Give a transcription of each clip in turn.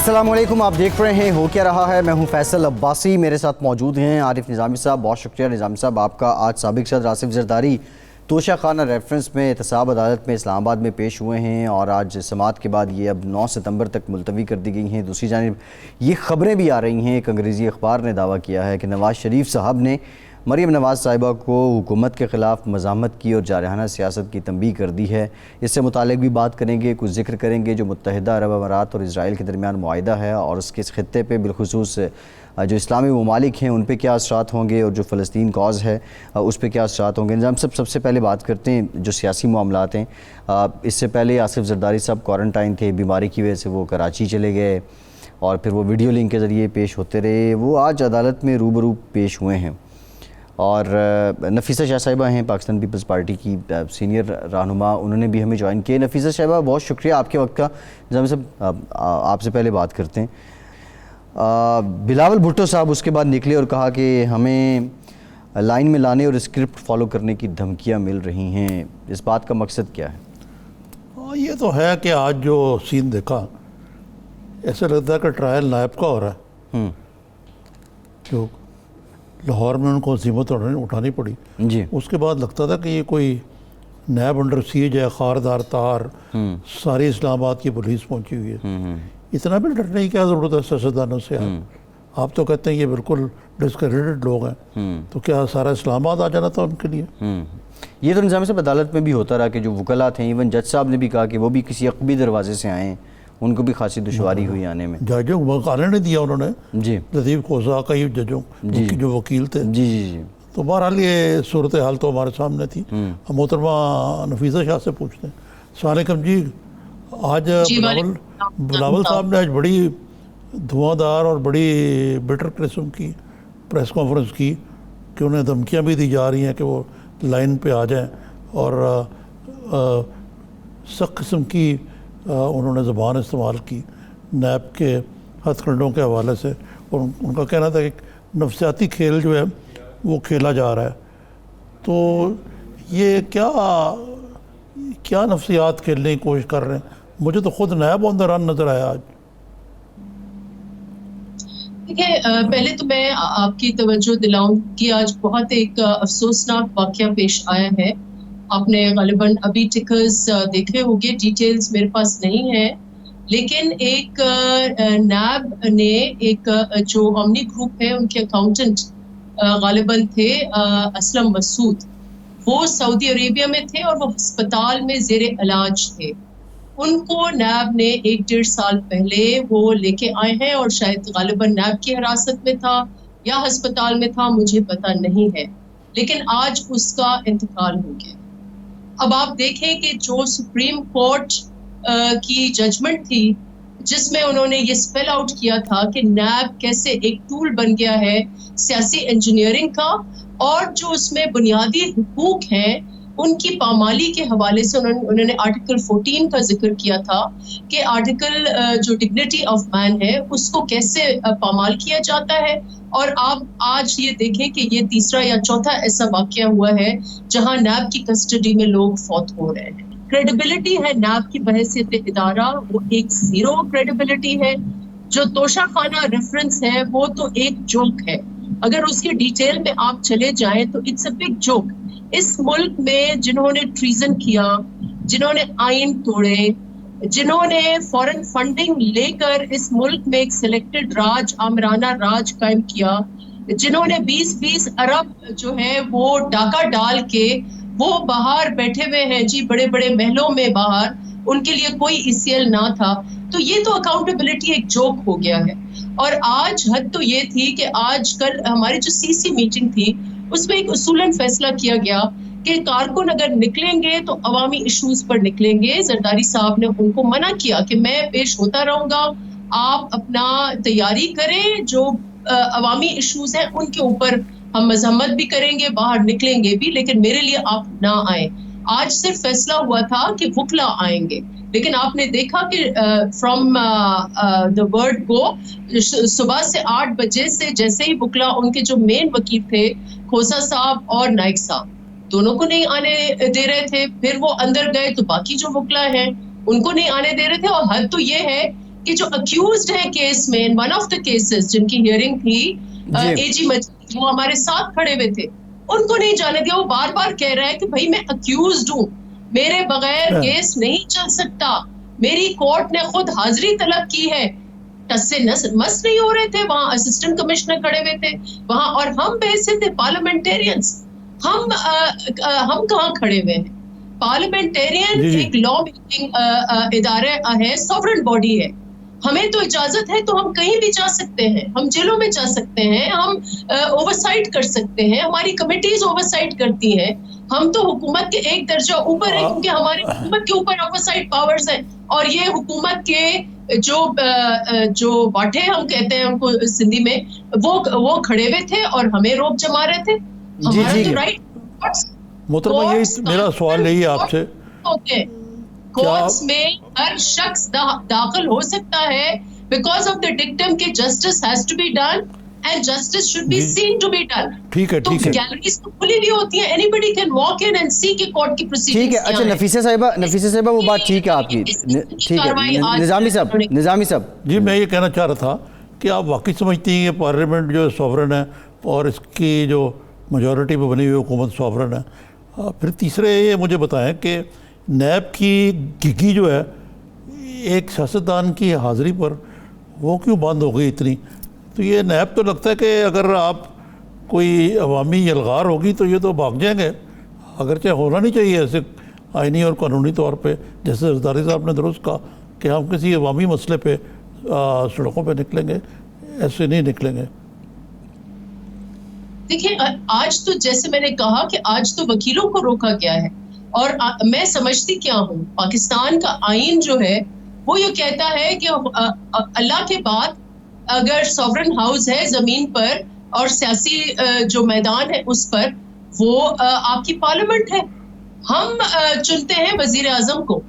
السلام علیکم، آپ دیکھ رہے ہیں ہو کیا رہا ہے. میں ہوں فیصل عباسی، میرے ساتھ موجود ہیں عارف نظامی صاحب. بہت شکریہ نظامی صاحب آپ کا. آج سابق صدر آصف زرداری توشہ خانہ ریفرنس میں احتساب عدالت میں اسلام آباد میں پیش ہوئے ہیں اور آج سماعت کے بعد یہ اب 9 ستمبر تک ملتوی کر دی گئی ہیں. دوسری جانب یہ خبریں بھی آ رہی ہیں، ایک انگریزی اخبار نے دعویٰ کیا ہے کہ نواز شریف صاحب نے مریم نواز صاحبہ کو حکومت کے خلاف مزاحمت کی اور جارحانہ سیاست کی تنبیہ کر دی ہے. اس سے متعلق بھی بات کریں گے، کچھ ذکر کریں گے جو متحدہ عرب امارات اور اسرائیل کے درمیان معاہدہ ہے اور اس کے اس خطے پہ بالخصوص جو اسلامی ممالک ہیں ان پہ کیا اثرات ہوں گے اور جو فلسطین کاز ہے اس پہ کیا اثرات ہوں گے. نظام صاحب سب سے پہلے بات کرتے ہیں جو سیاسی معاملات ہیں. اس سے پہلے آصف زرداری صاحب کوارنٹائن تھے، بیماری کی وجہ سے وہ کراچی چلے گئے اور پھر وہ ویڈیو لنک کے ذریعے پیش ہوتے رہے. وہ آج عدالت میں روبرو پیش ہوئے ہیں اور نفیسہ شاہ صاحبہ ہیں پاکستان پیپلز پارٹی کی سینئر رہنما، انہوں نے بھی ہمیں جوائن کیے. نفیسہ صاحبہ بہت شکریہ آپ کے وقت کا. نظام صاحب آپ سے پہلے بات کرتے ہیں. بلاول بھٹو صاحب اس کے بعد نکلے اور کہا کہ ہمیں لائن میں لانے اور اسکرپٹ فالو کرنے کی دھمکیاں مل رہی ہیں. اس بات کا مقصد کیا ہے؟ یہ تو ہے کہ آج جو سین دیکھا ایسا لگتا ہے کہ ٹرائل نائب کا ہو رہا ہے جو لاہور میں ان کو عزیمت اٹھانی پڑی. جی اس کے بعد لگتا تھا کہ یہ کوئی نیب انڈر سیج ہے، خاردار تار ساری اسلام آباد کی پولیس پہنچی ہوئی ہے. اتنا بھی ڈرنے کی کیا ضرورت ہے سیاستدانوں سے؟ آپ تو کہتے ہیں یہ بالکل ڈسکریڈٹڈ لوگ ہیں، تو کیا سارا اسلام آباد آ جانا تھا ان کے لیے؟ یہ تو نظام صاحب عدالت میں بھی ہوتا رہا کہ جو وکلاء تھے، ایون جج صاحب نے بھی کہا کہ وہ بھی کسی عقبی دروازے سے آئے ہیں، ان کو بھی خاصی دشواری ہوئی آنے میں. ججوں کو آنے نہیں دیا انہوں نے، جی لطیف کھوسا کئی ججوں جو وکیل تھے. جی جی جی تو بہرحال یہ صورتحال تو ہمارے سامنے تھی. ہم محترمہ نفیسہ شاہ سے پوچھتے ہیں. السلام علیکم جی. آج بلاول صاحب نے آج بڑی دھواں دار اور بڑی بٹر قسم کی پریس کانفرنس کی کہ انہیں دھمکیاں بھی دی جا رہی ہیں کہ وہ لائن پہ آ جائیں اور سخت قسم کی انہوں نے زبان استعمال کی نیب کے ہتھ کنڈوں کے حوالے سے، اور ان کا کہنا تھا کہ نفسیاتی کھیل جو ہے وہ کھیلا جا رہا ہے. تو یہ کیا نفسیات کھیلنے کی کوشش کر رہے ہیں؟ مجھے تو خود نیب آن دا رن نظر آیا آج. دیکھیں، پہلے تو میں آپ کی توجہ دلاؤں کہ آج بہت ایک افسوسناک واقعہ پیش آیا ہے. آپ نے غالباً ابھی ٹکرز دیکھے ہوں گے، ڈیٹیلز میرے پاس نہیں ہے، لیکن ایک نیب نے ایک جو اومنی گروپ ہے ان کے اکاؤنٹنٹ غالباً تھے اسلم مسعود، وہ سعودی عربیہ میں تھے اور وہ ہسپتال میں زیر علاج تھے. ان کو نیب نے 1-1.5 سال پہلے وہ لے کے آئے ہیں اور شاید غالباً نیب کی حراست میں تھا یا ہسپتال میں تھا، مجھے پتہ نہیں ہے، لیکن آج اس کا انتقال ہو گیا. اب آپ دیکھیں کہ جو سپریم کورٹ کی ججمنٹ تھی جس میں انہوں نے یہ سپیل آؤٹ کیا تھا کہ نیب کیسے ایک ٹول بن گیا ہے سیاسی انجینئرنگ کا، اور جو اس میں بنیادی حقوق ہیں ان کی پامالی کے حوالے سے انہوں نے آرٹیکل 14 کا ذکر کیا تھا کہ آرٹیکل جو ڈگنیٹی آف مین ہے اس کو کیسے پامال کیا جاتا ہے. اور آپ آج یہ دیکھیں کہ یہ تیسرا یا چوتھا ایسا واقعہ ہوا ہے جہاں نیب کی کسٹڈی میں لوگ فوت ہو رہے ہیں. کریڈیبلٹی ہے نیب کی بحیثیت ادارہ، وہ ایک زیرو کریڈیبلٹی ہے. جو توشہ خانہ ریفرنس ہے وہ تو ایک جوک ہے، اگر اس کی ڈیٹیل میں آپ چلے جائیں تو اٹس اے بگ جوک. اس ملک میں جنہوں نے ٹریزن کیا، جنہوں نے آئین توڑے، جنہوں نے فورن فنڈنگ لے کر اس ملک میں ایک سلیکٹڈ راج، آمرانہ راج قائم کیا، جنہوں نے 20-20 ارب جو ہے وہ ڈاکہ ڈال کے وہ باہر بیٹھے ہوئے ہیں جی، بڑے بڑے محلوں میں باہر، ان کے لیے کوئی ECL نہ تھا. تو یہ تو اکاؤنٹیبلٹی ایک جوک ہو گیا ہے. اور آج حد تو یہ تھی کہ آج کل ہماری جو CC میٹنگ تھی اس میں ایک اصولاً فیصلہ کیا گیا کہ کارکن اگر نکلیں گے تو عوامی ایشوز پر نکلیں گے. زرداری صاحب نے ان کو منع کیا کہ میں پیش ہوتا رہوں گا، آپ اپنا تیاری کریں، جو عوامی ایشوز ہیں ان کے اوپر ہم مذمت بھی کریں گے، باہر نکلیں گے بھی، لیکن میرے لیے آپ نہ آئیں. آج صرف فیصلہ ہوا تھا کہ وکلا آئیں گے، لیکن آپ نے دیکھا کہ فرام دا ورڈ گو صبح سے 8 بجے سے جیسے ہی وکلا، ان کے جو مین وکیل تھے کھوسا صاحب اور نائک صاحب، دونوں کو نہیں آنے دے رہے تھے. پھر وہ اندر گئے تو باقی جو وکلا ہیں ان کو نہیں آنے دے رہے تھے. اور حد تو یہ ہے کہ جو اکیوزڈ ہے کیس میں, ون آف دا کیسز جن کی ہیئرنگ تھی, اے جی مجید وہ ہمارے ساتھ کھڑے ہوئے تھے, ان کو نہیں جانے دیا. وہ بار بار کہہ رہا ہے کہ بھائی میں اکیوزڈ ہوں, میرے بغیر کیس نہیں چل سکتا, میری کورٹ نے خود حاضری طلب کی ہے. ٹس سے مس نہیں ہو رہے تھے, وہاں اسسٹنٹ کمشنر کھڑے ہوئے تھے وہاں, اور ہم بیسے تھے پارلیمنٹیرینز. ہم کہاں کھڑے ہوئے ہیں؟ پارلیمنٹیرین ایک لا میکنگ ادارہ ہے, سوورن باڈی ہے, ہمیں تو اجازت ہے تو ہم کہیں بھی جا سکتے ہیں, ہم جیلوں میں جا سکتے ہیں, ہم اوورسائٹ کر سکتے ہیں, ہماری کمیٹیز اوورسائٹ کرتی ہیں. ہم تو حکومت کے ایک درجہ اوپر ہیں کیونکہ ہماری حکومت کے اوپر اوورسائٹ پاورز ہیں. اور یہ حکومت کے جو باٹھے ہم کہتے ہیں ان کو سندھی میں, وہ کھڑے ہوئے تھے اور ہمیں روپ جما رہے تھے. ہمارا تو رائٹ. محترمہ یہی میرا سوال یہی ہے آپ سے, کورٹس میں ہر شخص داخل ہو سکتا ہے بیکاز آف دا ڈکٹم کہ justice has to be done and justice should be seen to be done. ٹھیک ہے, تو گیلریز تو کھلی ہوئی ہوتی ہیں, anybody can walk in and see کہ کورٹ کی پروسیڈنگز. ٹھیک ہے, اچھا نفیسہ صاحبہ وہ بات ٹھیک ہے آپ کی, ٹھیک ہے. نظامی صاحب جی, میں یہ کہنا چاہ رہا تھا کہ آپ واقعی سمجھتی ہیں کہ پارلیمنٹ جو سوورن ہے اور اس کی جو میجورٹی پہ بنی ہوئی حکومت سوورن ہے. پھر تیسرے یہ مجھے بتائیں کہ نیب کی گھگی جو ہے ایک سیاستدان کی حاضری پر وہ کیوں بند ہو گئی اتنی؟ تو یہ نیب تو لگتا ہے کہ اگر آپ کوئی عوامی یلغار ہوگی تو یہ تو بھاگ جائیں گے, اگرچہ ہونا نہیں چاہیے ایسے آئینی اور قانونی طور پہ, جیسے زرداری صاحب نے درست کہا کہ ہم کسی عوامی مسئلے پہ سڑکوں پہ نکلیں گے, ایسے نہیں نکلیں گے. دیکھیں, آج تو جیسے میں نے کہا کہ آج تو وکیلوں کو روکا گیا ہے, اور میں سمجھتی کیا ہوں, پاکستان کا آئین جو ہے وہ یہ کہتا ہے کہ اللہ کے بعد اگر سوورن ہاؤس ہے زمین پر اور سیاسی جو میدان ہے اس پر, وہ آپ کی پارلیمنٹ ہے. ہم چنتے ہیں وزیر اعظم کو,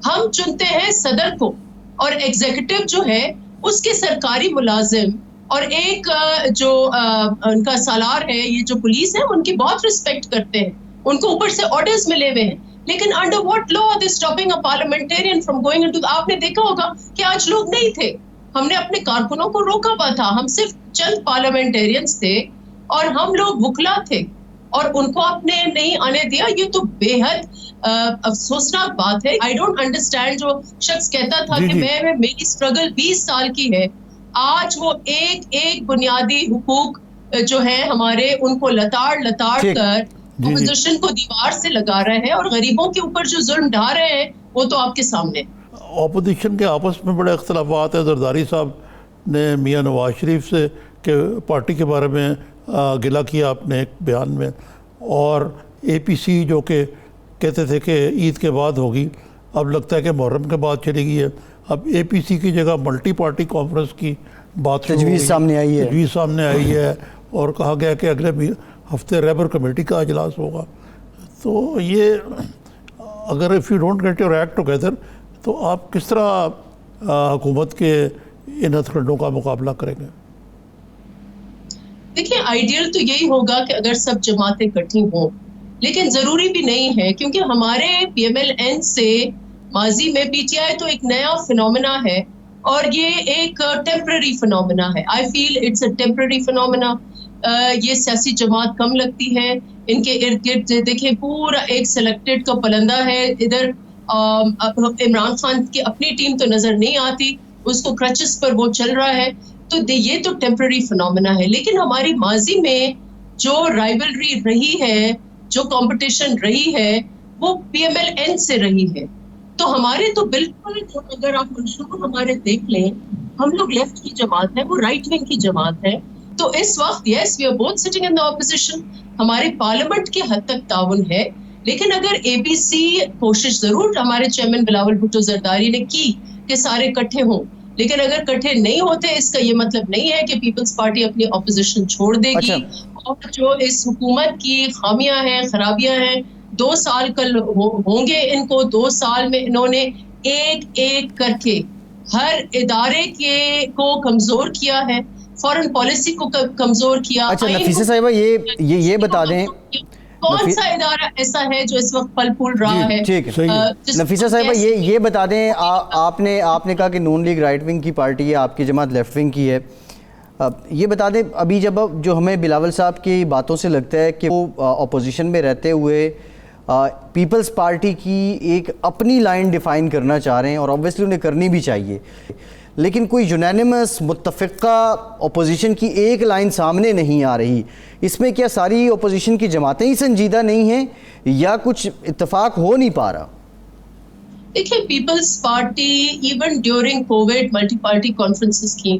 ہم چنتے ہیں صدر کو, اور ایگزیکٹو جو ہے اس کے سرکاری ملازم اور ایک جو ان کا سالار ہے, یہ جو پولیس ہے ان کی بہت رسپیکٹ کرتے ہیں, ان کو اوپر سے آرڈرز ملے ہوئے ہیں. لیکن under what law they stopping a parliamentarian from going into. آپ نے دیکھا ہوگا کہ آج لوگ نہیں تھے, ہم نے اپنے کارکنوں کو روکا ہوا تھا, ہم صرف چند پارلیمنٹیرینز تھے اور ہم لوگ وکلا تھے اور ان کو آپ نے نہیں آنے دیا. یہ تو بے حد افسوسناک بات ہے. آئی ڈونٹ انڈرسٹینڈ جو شخص کہتا تھا کہ میری اسٹرگل 20 سال کی ہے, آج وہ ایک بنیادی حقوق جو ہیں ہمارے ان کو لتاڑ کر اپوزیشن کو دیوار سے لگا رہے ہیں, اور غریبوں کے اوپر جو ظلم ڈھا رہے ہیں وہ تو آپ کے سامنے. اپوزیشن کے آپس میں بڑے اختلافات ہیں. زرداری صاحب نے میاں نواز شریف سے کہ پارٹی کے بارے میں گلہ کیا اپنے ایک بیان میں, اور اے پی سی جو کہ کہتے تھے کہ عید کے بعد ہوگی, اب لگتا ہے کہ محرم کے بعد چلی گئی ہے. اب اے پی سی کی جگہ ملٹی پارٹی کانفرنس کی بات تجویز سامنے آئی ہے اور کہا گیا کہ اگلے ہفتے ریبر کمیٹی کا اجلاس ہوگا. تو یہ اگر if you don't get your act together تو آپ کس طرح حکومت کے ان ہتھکنڈوں کا مقابلہ کریں گے؟ دیکھیں, آئیڈیل تو یہی ہوگا کہ اگر سب جماعتیں اکٹھی ہوں, لیکن ضروری بھی نہیں ہے, کیونکہ ہمارے پی ایم ایل این سے ماضی میں پی ٹی آئی تو ایک نیا فنومنا ہے اور یہ ایک ٹیمپرری فنومنا ہے. I feel it's a temporary phenomena. یہ سیاسی جماعت کم لگتی ہے, ان کے ارد گرد دیکھیں پورا ایک سلیکٹڈ کا پلندہ ہے. ادھر عمران خان کی اپنی ٹیم تو نظر نہیں آتی, اس کو کرچز پر وہ چل رہا ہے. تو یہ تو ٹیمپرری فنومنا ہے. لیکن ہماری ماضی میں جو رائیولری رہی ہے, جو کمپٹیشن رہی ہے, وہ پی ایم ایل این سے رہی ہے. تو ہمارے تو بالکل, اگر آپ منشور ہمارے دیکھ لیں, ہم لوگ لیفٹ کی جماعت ہے, وہ رائٹ ونگ کی جماعت ہے. تو اس وقت yes we are both sitting in the opposition, ہمارے پارلیمنٹ کے حد تک تعاون ہے. لیکن اگر اے بی سی کوشش ضرور ہمارے چیئرمین بلاول بھٹو زرداری نے کی کہ سارے اکٹھے ہوں, لیکن اگر اکٹھے نہیں ہوتے اس کا یہ مطلب نہیں ہے کہ پیپلز پارٹی اپنی اپوزیشن چھوڑ دے گی. اور جو اس حکومت کی خامیاں ہیں, خرابیاں ہیں, 2 سال کل ہوں گے ان کو. 2 سال میں انہوں نے ایک کر کے ہر ادارے کو کمزور کیا ہے, فورن پالیسی کو کمزور کیا. اچھا نفیسہ صاحبہ یہ بتا دیں کون سا ادارہ ایسا ہے جو اس وقت پھل پھول رہا ہے؟ ٹھیک ہے نفیسہ صاحبہ یہ بتا دیں آپ نے کہا کہ نون لیگ رائٹ ونگ کی پارٹی ہے, آپ کی جماعت لیفٹ ونگ کی ہے, یہ بتا دیں ابھی جب جو ہمیں بلاول صاحب کی باتوں سے لگتا ہے کہ وہ اپوزیشن میں رہتے ہوئے پیپلز پارٹی کی ایک اپنی لائن ڈیفائن کرنا چاہ رہے ہیں, اور obviously انہیں کرنی بھی چاہیے, لیکن کوئی یونینیمس متفقہ اپوزیشن کی ایک لائن سامنے نہیں آ رہی, اس میں کیا ساری اپوزیشن کی جماعتیں ہی سنجیدہ نہیں ہیں یا کچھ اتفاق ہو نہیں پا رہا؟ دیکھیں Peoples Party even during Covid multi party conferences کی,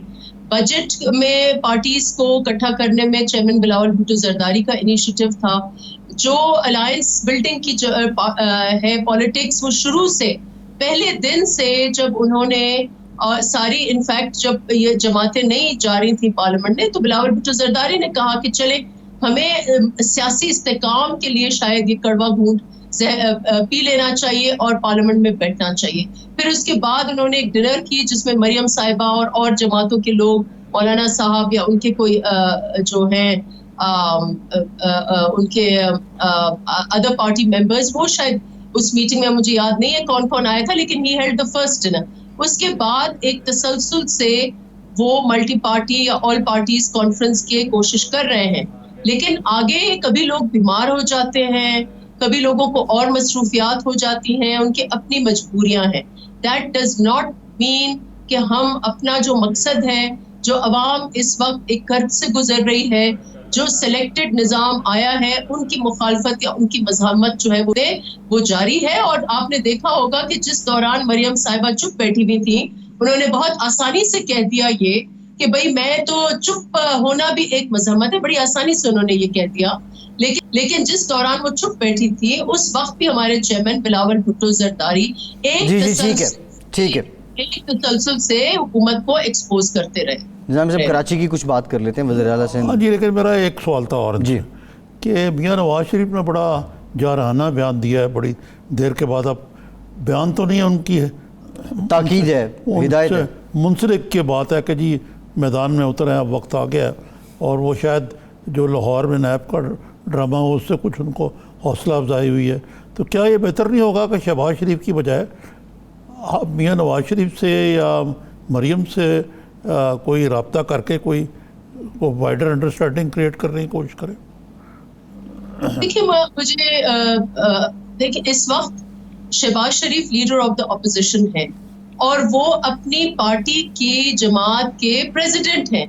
بجٹ میں پارٹیز کو اکٹھا کرنے میں چیئرمین بلاول بھٹو زرداری کا انیشیٹو تھا. جو الائنس بلڈنگ کی ہے پالیٹکس, وہ شروع سے پہلے دن سے جب انہوں نے ساری انفیکٹ جب یہ جماعتیں نہیں جا رہی تھیں پارلیمنٹ میں, تو بلاول بھٹو زرداری نے کہا کہ چلے ہمیں سیاسی استحکام کے لیے شاید یہ کڑوا گھونٹ پی لینا چاہیے اور پارلیمنٹ میں بیٹھنا چاہیے. پھر اس کے بعد انہوں نے ایک ڈنر کی جس میں مریم صاحبہ اور جماعتوں کے لوگ, مولانا صاحب یا ان کے کوئی جو ہیں ان کے ادر پارٹی ممبرز, وہ شاید اس میٹنگ میں مجھے یاد نہیں ہے کون کون آیا تھا, لیکن ہی ہیلڈ دا فرسٹ ڈنر. اس کے بعد ایک تسلسل سے وہ ملٹی پارٹی یا آل پارٹیز کانفرنس کی کوشش کر رہے ہیں, لیکن آگے کبھی لوگ بیمار ہو جاتے ہیں, کبھی لوگوں کو اور مصروفیات ہو جاتی ہیں, ان کی اپنی مجبوریاں ہیں. دیٹ ڈز ناٹ مین کہ ہم اپنا جو مقصد ہے, جو عوام اس وقت ایک قرض سے گزر رہی ہے, جو سلیکٹڈ نظام آیا ہے, ان کی مخالفت یا ان کی مزاحمت جو ہے وہ جاری ہے. اور آپ نے دیکھا ہوگا کہ جس دوران مریم صاحبہ چپ بیٹھی ہوئی تھی, انہوں نے بہت آسانی سے کہہ دیا یہ کہ بھئی میں تو چپ ہونا بھی ایک مزاحمت ہے, بڑی آسانی سے انہوں نے یہ کہہ دیا. لیکن جس دوران وہ چپ بیٹھی تھی اس وقت بھی ہمارے چیئرمین بلاول بھٹو زرداری ایک تسلسل سے حکومت کو ایکسپوز کرتے رہے. نظام صاحب کراچی کی کچھ بات کر لیتے ہیں, وزیر اعلیٰ سے. جی لیکن میرا ایک سوال تھا اور جی کہ میاں نواز شریف نے بڑا جارحانہ بیان دیا ہے بڑی دیر کے بعد. اب بیان تو نہیں ہے ان کی تاکید ہے, ہدایت ہے, منسلک کی بات ہے کہ جی میدان میں اترے ہیں, اب وقت آ گیا ہے, اور وہ شاید جو لاہور میں نیب کا ڈرامہ ہو اس سے کچھ ان کو حوصلہ افزائی ہوئی ہے. تو کیا یہ بہتر نہیں ہوگا کہ شہباز شریف کی بجائے میاں نواز شریف سے یا مریم سے کوئی رابطہ کر کے کوئی وائڈر انڈرسٹینڈنگ کریٹ کرنے کی کوشش کرے؟ دیکھیں اس وقت شہباز شریف لیڈر آف دا اپوزیشن ہے اور وہ اپنی پارٹی کی جماعت کے پریزیڈنٹ ہیں.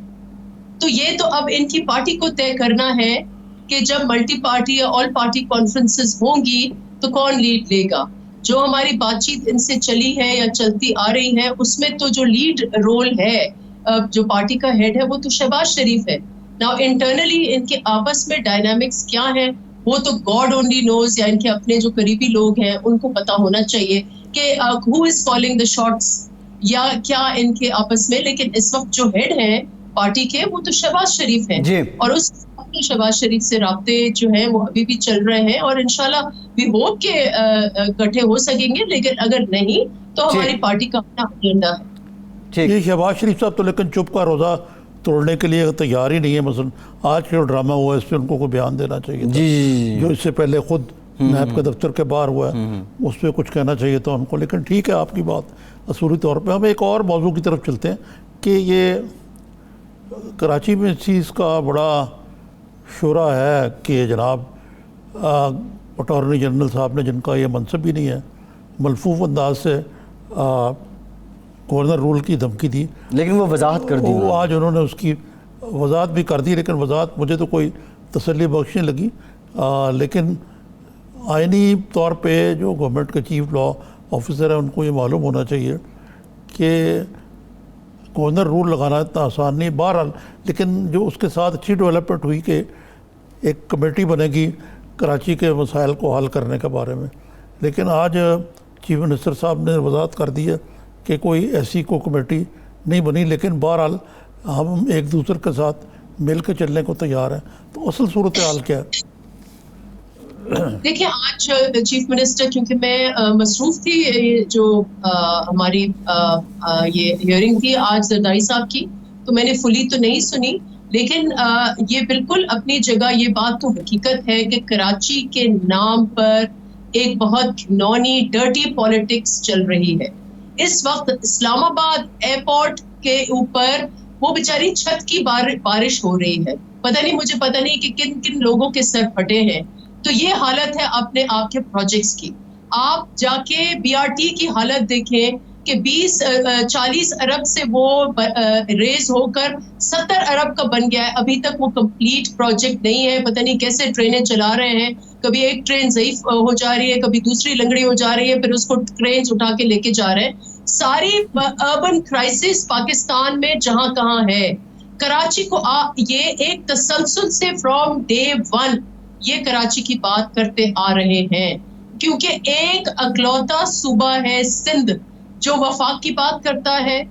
تو یہ تو اب ان کی پارٹی کو طے کرنا ہے کہ جب ملٹی پارٹی یا آل پارٹی کانفرنسز ہوں گی تو کون لیڈ لے گا. جو ہماری بات چیت ان سے چلی ہے یا چلتی آ رہی ہے, اس میں تو جو لیڈ رول ہے, جو پارٹی کا ہیڈ ہے, وہ تو شہباز شریف ہے. ناؤ انٹرنلی ان کے آپس میں ڈائنامکس کیا ہے وہ تو گاڈ اونلی نوز, یا ان کے اپنے جو قریبی لوگ ہیں ان کو پتا ہونا چاہیے کہ ہو از کالنگ دا شاٹس یا کیا ان کے آپس میں. لیکن اس وقت جو ہیڈ ہیں پارٹی کے وہ تو شہباز شریف ہیں, اور اس شہباز شریف سے رابطے جو ہیں وہ ابھی بھی چل رہے ہیں, اور انشاءاللہ وی ہوپ کہ اکٹھے ہو سکیں گے. لیکن اگر نہیں تو ہماری پارٹی کا اپنا ایجنڈا ہے. یہ شہباز شریف صاحب تو لیکن چپ کا روزہ توڑنے کے لیے تیار ہی نہیں ہے. مثلا آج جو ڈرامہ ہوا ہے اس پہ ان کو کوئی بیان دینا چاہیے تھا, جو اس سے پہلے خود نیب کے دفتر کے باہر ہوا ہے, اس پہ کچھ کہنا چاہیے تھا ان کو. لیکن ٹھیک ہے آپ کی بات اصولی طور پہ. ہم ایک اور موضوع کی طرف چلتے ہیں کہ یہ کراچی میں اس چیز کا بڑا شورا ہے کہ جناب اٹارنی جنرل صاحب نے, جن کا یہ منصب بھی نہیں ہے, ملفوف انداز سے گورنر رول کی دھمکی دی, لیکن وہ وضاحت کر دی. وہ آج انہوں نے اس کی وضاحت بھی کر دی, لیکن وضاحت مجھے تو کوئی تسلی بخش نہیں لگی. لیکن آئینی طور پہ جو گورنمنٹ کے چیف لا آفیسر ہیں ان کو یہ معلوم ہونا چاہیے کہ گورنر رول لگانا اتنا آسان نہیں. بہرحال لیکن جو اس کے ساتھ اچھی ڈیولپمنٹ ہوئی کہ ایک کمیٹی بنے گی کراچی کے مسائل کو حل کرنے کے بارے میں. لیکن آج چیف منسٹر صاحب نے وضاحت کر دی ہے کہ کوئی ایسی کوئی کمیٹی نہیں بنی. لیکن بہرحال ہم ایک دوسرے کے ساتھ مل کے چلنے کو تیار ہیں. تو اصل صورتحال کیا ہے؟ دیکھیں آج چیف منسٹر, کیونکہ میں مصروف تھی, جو ہماری یہ ہیئرنگ تھی آج زرداری صاحب کی, تو میں نے فلی تو نہیں سنی, لیکن یہ بالکل اپنی جگہ یہ بات تو حقیقت ہے کہ کراچی کے نام پر ایک بہت گھنونی ڈرٹی پالیٹکس چل رہی ہے. اس وقت اسلام آباد ایئرپورٹ کے اوپر وہ بیچاری چھت کی بارش ہو رہی ہے. مجھے پتہ نہیں کہ کن کن لوگوں کے سر پھٹے ہیں. تو یہ حالت ہے اپنے آپ کے پروجیکٹس کی. آپ جا کے BRT کی حالت دیکھیں کہ 40 ارب سے وہ ریز ہو کر 70 ارب کا بن گیا ہے. ابھی تک وہ کمپلیٹ پروجیکٹ نہیں ہے. پتہ نہیں کیسے ٹرینیں چلا رہے ہیں. کبھی ایک ٹرین ضعیف ہو جا رہی ہے, کبھی دوسری لنگڑی ہو جا رہی ہے, پھر اس کو ٹرینز اٹھا کے لے کے جا رہے ہیں. ساری اربن کرائسس پاکستان میں جہاں کہاں ہے, کراچی کو یہ ایک تسلسل سے فرام ڈے 1 یہ کراچی کی بات کرتے آ رہے ہیں, کیونکہ ایک اکلوتا صوبہ ہے سندھ جو وفاق کی بات کرتا ہے,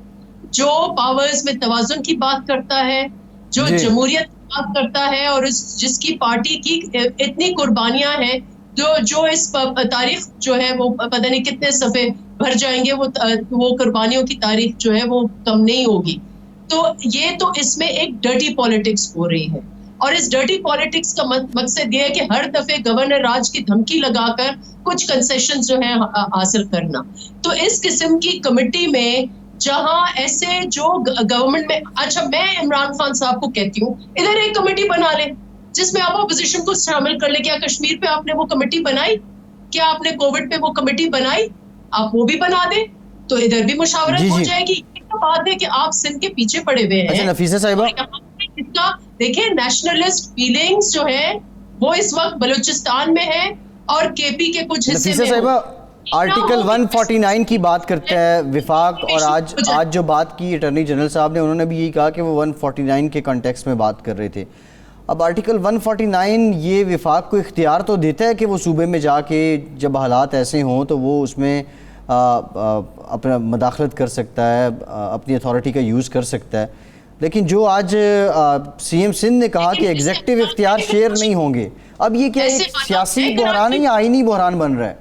جو پاورز میں توازن کی بات کرتا ہے, جو جمہوریت کی بات کرتا ہے, اور جس کی پارٹی کی اتنی قربانیاں ہیں جو اس تاریخ جو ہے وہ پتہ نہیں کتنے صفحے بھر جائیں گے, وہ قربانیوں کی تاریخ جو ہے وہ کم نہیں ہوگی. تو یہ تو اس میں ایک ڈرٹی پالیٹکس ہو رہی ہے, اور اس ڈرٹی پالیٹکس کا مقصد یہ ہے کہ ہر دفعے گورنر راج کی دھمکی لگا کر کچھ کنسیشن جو ہیں حاصل کرنا. تو اس قسم کی کمیٹی میں جہاں ایسے جو گورنمنٹ میں, اچھا میں عمران خان صاحب کو کہتی ہوں ادھر ایک کمیٹی بنا لیں جس میں آپ اپوزیشن کو شامل کر لیں. کیا کشمیر پہ آپ نے وہ کمیٹی بنائی؟ کیا آپ نے کووڈ پہ وہ کمیٹی بنائی؟ آپ وہ بھی بنا دیں تو ادھر بھی مشاورت ہو جائے گی. بات ہے کہ آپ سندھ کے پیچھے پڑے ہوئے ہیں. اچھا نفیسہ صاحبہ, دیکھیں نیشنلسٹ فیلنگز جو ہے وہ اس وقت بلوچستان میں ہے اور KP کے کچھ حصے میں. نفیسہ صاحبہ آرٹیکل 149 کی بات کرتا ہے وفاق, اور آج جو بات کی اٹارنی جنرل صاحب نے, انہوں نے بھی یہی کہا کہ وہ 149 کے کانٹیکس میں بات کر رہے تھے. اب آرٹیکل 149 یہ وفاق کو اختیار تو دیتا ہے کہ وہ صوبے میں جا کے جب حالات ایسے ہوں تو وہ اس میں اپنا مداخلت کر سکتا ہے, اپنی اتھارٹی کا یوز کر سکتا ہے. لیکن جو آج CM سندھ نے کہا کہ ایگزیکٹو اختیار شیئر نہیں ہوں گے, اب یہ کیا ایک سیاسی بحران ہے یا آئینی بحران بن رہا ہے؟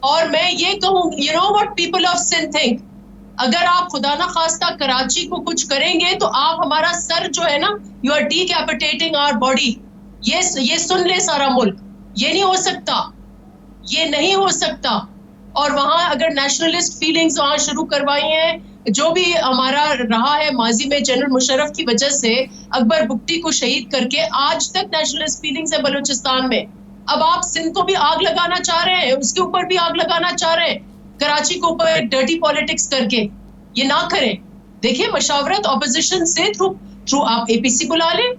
اور میں یہ کہوں, you know what people of Sindh think, اگر آپ خدا نہ خواستہ کراچی کو کچھ کریں گے تو آپ ہمارا سر جو ہے نا, you are decapitating our body. یہ سن لے سارا ملک, یہ نہیں ہو سکتا, یہ نہیں ہو سکتا. اور وہاں اگر نیشنلسٹ فیلنگز وہاں شروع کروائی ہیں, جو بھی ہمارا رہا ہے ماضی میں جنرل مشرف کی وجہ سے اکبر بگٹی کو شہید کر کے, آج تک نیشنلسٹ فیلنگز ہے بلوچستان میں. اب آپ سندھ کو بھی آگ لگانا چاہ رہے ہیں, اس کے اوپر بھی آگ لگانا چاہ رہے ہیں, کراچی کے اوپر ڈرٹی پالیٹکس کر کے. یہ نہ کریں. دیکھیں مشاورت اپوزیشن سے تھرو آپ APC بلا لیں,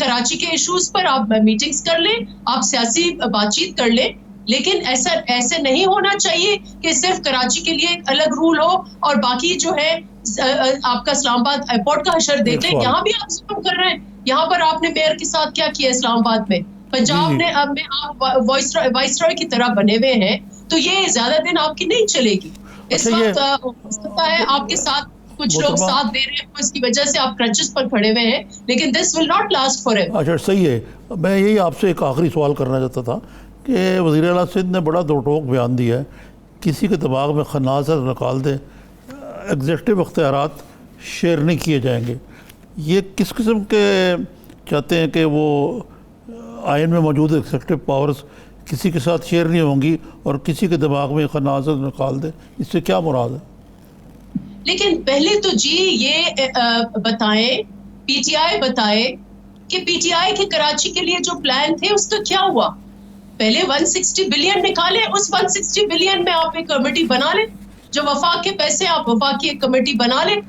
کراچی کے ایشوز پر آپ میٹنگز کر لیں, آپ سیاسی بات چیت کر لیں. لیکن ایسے نہیں ہونا چاہیے کہ صرف کراچی کے لیے ایک الگ رول ہو اور باقی جو ہے آپ کا اسلام آباد ایئرپورٹ کا حشر دیکھ لیں. یہاں بھی آپ ظلم کر رہے ہیں. یہاں پر آپ نے میئر کے ساتھ کیا کیا اسلام آباد میں, پنجاب نے اب میں آپ وائس رائے کی طرح بنے ہوئے ہیں. تو یہ زیادہ دن آپ کی نہیں چلے گی. اس وقت ہو سکتا ہے آپ کے ساتھ کچھ لوگ ساتھ دے رہے ہیں, اس کی وجہ سے آپ کرچز پر کھڑے ہوئے ہیں, لیکن this will not last forever. اچھا صحیح ہے. میں یہی آپ سے ایک آخری سوال کرنا چاہتا تھا کہ وزیر اعلیٰ سندھ نے بڑا دو ٹوک بیان دیا ہے, کسی کے دماغ میں خناصر نکال دے, ایگزیکٹو اختیارات شیئر نہیں کیے جائیں گے. یہ کس قسم کے چاہتے ہیں کہ وہ آئین میں موجود ایگزیکٹو پاورز کسی کے ساتھ شیئر نہیں ہوں گی اور کسی کے دماغ میں خناصر نکال دے؟ اس سے کیا مراد ہے؟ لیکن پہلے تو جی یہ بتائیں, PTI بتائے کہ PTI کے کراچی کے لیے جو پلان تھے اس کا کیا ہوا. پہلے 160 بلین نکالے, اس 160 بلین میں آپ ایک کمیٹی بنا لیں, جو وفاق کے پیسے آپ وفاق کی ایک کمیٹی بنا لیں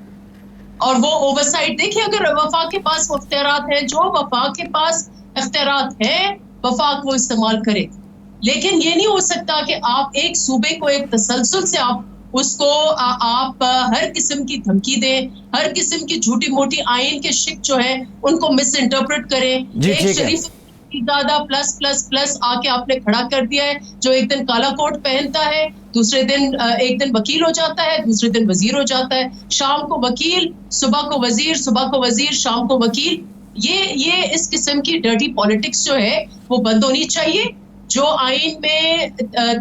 اور وہ اوورسائٹ دیکھیں. اگر وفاق کے پاس اختیارات ہیں, جو وفاق کے پاس اختیارات ہیں, وفاق وہ استعمال کرے. لیکن یہ نہیں ہو سکتا کہ آپ ایک صوبے کو ایک تسلسل سے آپ اس کو آپ ہر قسم کی دھمکی دیں, ہر قسم کی جھوٹی موٹی آئین کے شک جو ہے ان کو مس انٹرپریٹ کریں. ایک شریف زیادہ پلس آ کے آپ نے کھڑا کر دیا ہے, جو ایک دن کالا کوٹ پہنتا ہے, دوسرے دن ایک دن وکیل ہو جاتا ہے, دوسرے دن وزیر ہو جاتا ہے, شام کو وکیل, صبح کو وزیر, صبح کو وزیر, شام کو وکیل. یہ اس قسم کی ڈرٹی پالیٹکس جو ہے وہ بند ہونی چاہیے. جو آئین میں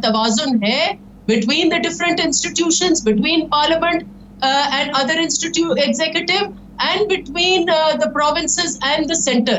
توازن ہے between the different institutions, between parliament and other executive, and between the provinces and the center,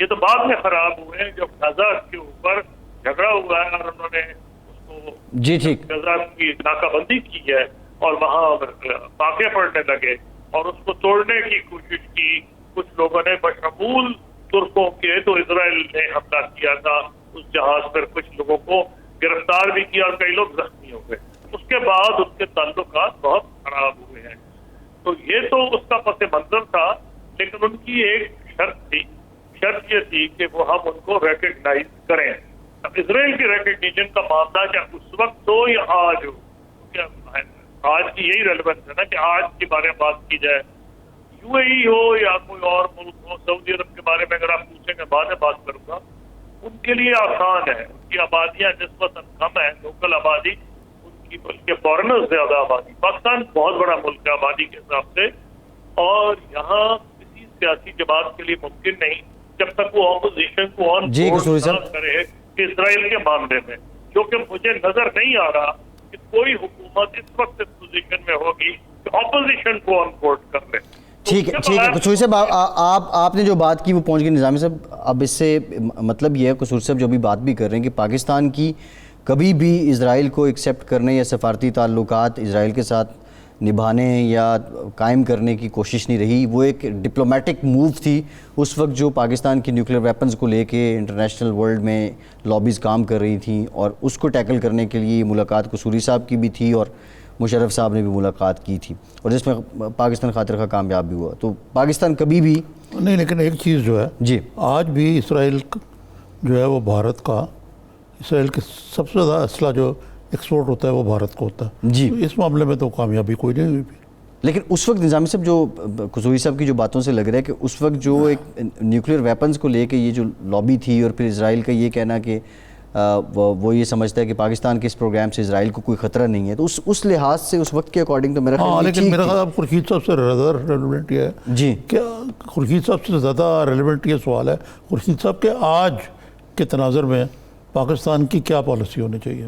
یہ تو بعد میں خراب ہوئے ہیں جب غزہ کے اوپر جھگڑا ہوا ہے اور انہوں نے اس کو جی ٹھیک غزہ کی ناکہ بندی کی ہے اور وہاں فاقے پڑنے لگے اور اس کو توڑنے کی کوشش کی کچھ لوگوں نے بشمول ترکوں کے، تو اسرائیل نے حملہ کیا تھا اس جہاز پر، کچھ لوگوں کو گرفتار بھی کیا اور کئی لوگ زخمی ہو گئے. اس کے بعد ان کے تعلقات بہت خراب ہوئے ہیں. تو یہ تو اس کا پس منظر تھا، لیکن ان کی ایک شرط تھی. شرط یہ تھی کہ وہ ہم ان کو ریکگنائز کریں. اب اسرائیل کی ریکگنیشن کا معاملہ کیا اس وقت ہو یا آج ہو، کیا آج کی یہی ریلیونس ہے نا کہ آج کے بارے میں بات کی جائے. یو اے ای ہو یا کوئی اور ملک ہو، سعودی عرب کے بارے میں اگر آپ پوچھیں گے بعد میں بات کروں گا. ان کے لیے آسان ہے، ان کی آبادیاں نسبتاً کم ہیں، لوکل آبادی ان کی، بلکہ فارنر زیادہ آبادی. پاکستان بہت بڑا ملک ہے آبادی کے حساب سے، اور یہاں کسی سیاسی جماعت کے لیے ممکن نہیں جب تک وہ اپوزیشن کو آن بورڈ نہ کرے اسرائیل کے معاملے میں، جو کہ مجھے نظر نہیں آ رہا کہ کوئی حکومت اس وقت اس پوزیشن میں ہوگی کہ اپوزیشن کو آن بورڈ کر لے. ٹھیک ہے قصوری صاحب، آپ نے جو بات کی وہ پہنچ گئی نظامی صاحب. اب اس سے مطلب یہ ہے قصوری صاحب جو ابھی بات بھی کر رہے ہیں کہ پاکستان کی کبھی بھی اسرائیل کو ایکسیپٹ کرنے یا سفارتی تعلقات اسرائیل کے ساتھ نبھانے یا قائم کرنے کی کوشش نہیں رہی. وہ ایک ڈپلومیٹک موو تھی اس وقت جو پاکستان کی نیوکلیر ویپنز کو لے کے انٹرنیشنل ورلڈ میں لابیز کام کر رہی تھیں، اور اس کو ٹیکل کرنے کے لیے ملاقات قصوری صاحب کی بھی تھی اور مشرف صاحب نے بھی ملاقات کی تھی، اور جس میں پاکستان خاطر کا کامیاب بھی ہوا. تو پاکستان کبھی بھی نہیں، لیکن ایک چیز جو ہے جی آج بھی اسرائیل جو ہے وہ بھارت کا، اسرائیل کے سب سے زیادہ اسلحہ جو ایکسپورٹ ہوتا ہے وہ بھارت کو ہوتا ہے جی. اس معاملے میں تو کامیابی کوئی نہیں ہوئی. لیکن اس وقت نظامی صاحب جو قصوری صاحب کی جو باتوں سے لگ رہا ہے کہ اس وقت جو ایک نیوکلیر ویپنز کو لے کے یہ جو لابی تھی، اور پھر اسرائیل کا یہ کہنا کہ وہ یہ سمجھتا ہے کہ پاکستان کے اس پروگرام سے اسرائیل کو کوئی خطرہ نہیں ہے، تو اس لحاظ سے اس وقت کے اکارڈنگ تو میرا خیال لیکن میرا خیال خورشید صاحب سے زیادہ ریلیونٹ یہ ہے جی کہ خورشید صاحب سے زیادہ ریلیونٹ یہ سوال ہے خورشید صاحب کے آج کے تناظر میں پاکستان کی کیا پالیسی ہونی چاہیے؟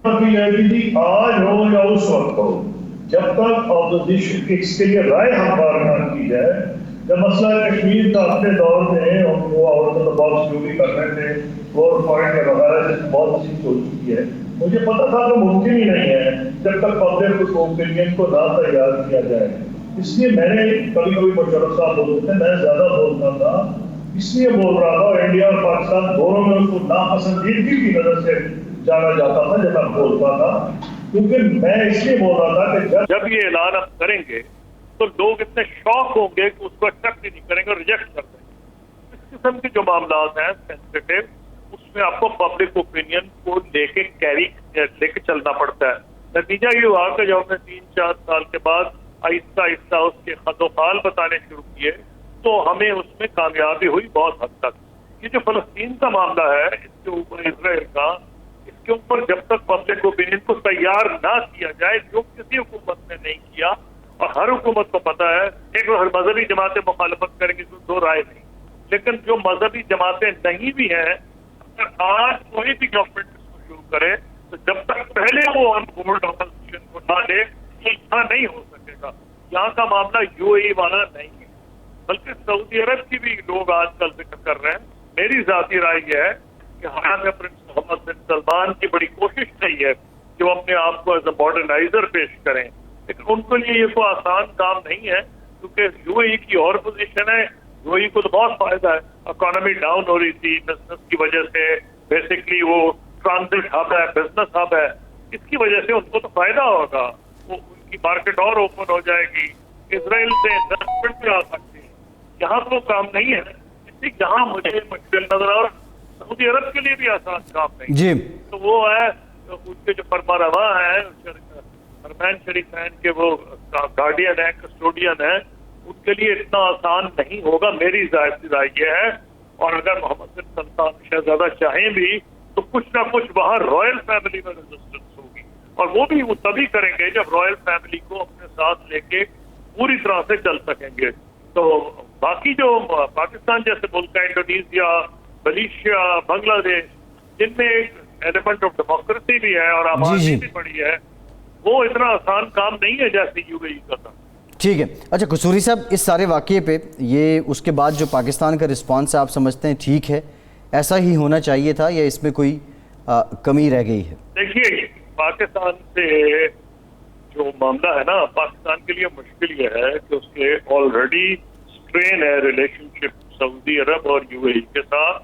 آج ہو یا اس وقت ہو، جب تک اپوزیشن اس کے لیے رائے ہموار نہ کی جائے. جب مسئلہ کشمیر کا اپنے دور میں وہ آؤٹ آف دا باکس جو بھی کر رہے تھے، فور پوائنٹ کے وغیرہ سے بہت سی ہو چکی ہے، مجھے پتا تھا کہ ممکن ہی نہیں ہے جب تک پبلک اوپینین کو نہ تیار کیا جائے. اس لیے میں نے کبھی کبھی مشرف صاحب بولتے تھے، میں زیادہ بولتا تھا، اس لیے بول رہا تھا انڈیا اور پاکستان دونوں میں اس کو ناپسندیدگی کی نظر سے جانا جاتا تھا جب میں بولتا تھا، کیونکہ میں اس لیے بول رہا تھا کہ جب یہ اعلان ہم کریں گے تو لوگ اتنے شوق ہوں گے کہ اس کو ایکسیپٹ نہیں کریں گے، ریجیکٹ کر دیں گے. اس قسم کے جو معاملات ہیں سینسیٹیو، اس میں آپ کو پبلک اوپینین کو لے کے چلنا پڑتا ہے. نتیجہ یہ ہوا کہ جب ہم نے 3-4 سال کے بعد آہستہ آہستہ اس کے خط و خال بتانے شروع کیے تو ہمیں اس میں کامیابی ہوئی بہت حد تک. یہ جو فلسطین کا معاملہ ہے، اس کے اوپر اسرائیل کا، اس کے اوپر جب تک پبلک اوپینین کو تیار نہ کیا جائے، جو کسی حکومت نے نہیں کیا، اور ہر حکومت کو پتا ہے ایک مذہبی جماعتیں مخالفت کریں گی، دو رائے نہیں، لیکن جو مذہبی جماعتیں نہیں بھی ہیں، اگر آج کوئی بھی گورنمنٹ اس کو شروع کرے تو جب تک پہلے وہ آن بورڈ اپوزیشن کو نہ لے، یہ یہاں نہیں ہو سکے گا. یہاں کا معاملہ یو اے ای والا نہیں ہے، بلکہ سعودی عرب کی بھی لوگ آج کل ذکر کر رہے ہیں. میری ذاتی رائے یہ ہے کہ حضرت پرنس محمد بن سلمان کی بڑی کوشش رہی ہے کہ وہ اپنے آپ کو ایز اے ماڈرنائزر پیش کریں، لیکن ان کے لیے یہ کوئی آسان کام نہیں ہے، کیونکہ یو اے ای کی اور پوزیشن ہے. یو اے ای کو تو بہت فائدہ ہے، اکانومی ڈاؤن ہو رہی تھی بزنس کی وجہ سے، بیسکلی وہ ٹرانزٹ ہب ہے، بزنس ہب ہے، اس کی وجہ سے ان کو تو فائدہ ہوگا، وہ ان کی مارکیٹ اور اوپن ہو جائے گی، اسرائیل سے انویسٹمنٹ بھی آ سکتی ہے. یہاں تو کام نہیں ہے، اس لیے یہاں مجھے مشکل نظر آ رہا. سعودی عرب کے لیے بھی آسان کام نہیں جی. تو وہ ہے ان کے جو فرما روا ہیں حرمین شریفین کے، وہ گارڈین ہیں، کسٹوڈین ہیں، ان کے لیے اتنا آسان نہیں ہوگا. میری ظاہر رائے یہ ہے، اور اگر محمد بن سلمان شہزادہ چاہیں بھی تو کچھ نہ کچھ وہاں رائل فیملی میں ریزسٹنس ہوگی، اور وہ بھی وہ تبھی کریں گے جب رائل فیملی کو اپنے ساتھ لے کے پوری طرح سے چل سکیں گے. تو باقی جو پاکستان جیسے ملک ہے، انڈونیشیا، ملیشیا، بنگلہ دیش، جن میں ایک ایلیمنٹ آف ڈیموکریسی بھی ہے اور آبادی بھی بڑی ہے، وہ اتنا آسان کام نہیں ہے جیسے یو اے ای کا تھا. ٹھیک ہے. اچھا قصوری صاحب، اس سارے واقعے پہ یہ اس کے بعد جو پاکستان کا رسپانس ہے آپ سمجھتے ہیں ٹھیک ہے، ایسا ہی ہونا چاہیے تھا یا اس میں کوئی کمی رہ گئی ہے؟ دیکھیے پاکستان سے جو معاملہ ہے نا، پاکستان کے لیے مشکل یہ ہے کہ اس کے آلریڈی اسٹرین ہے ریلیشن شپ سعودی عرب اور یو اے ای کے ساتھ،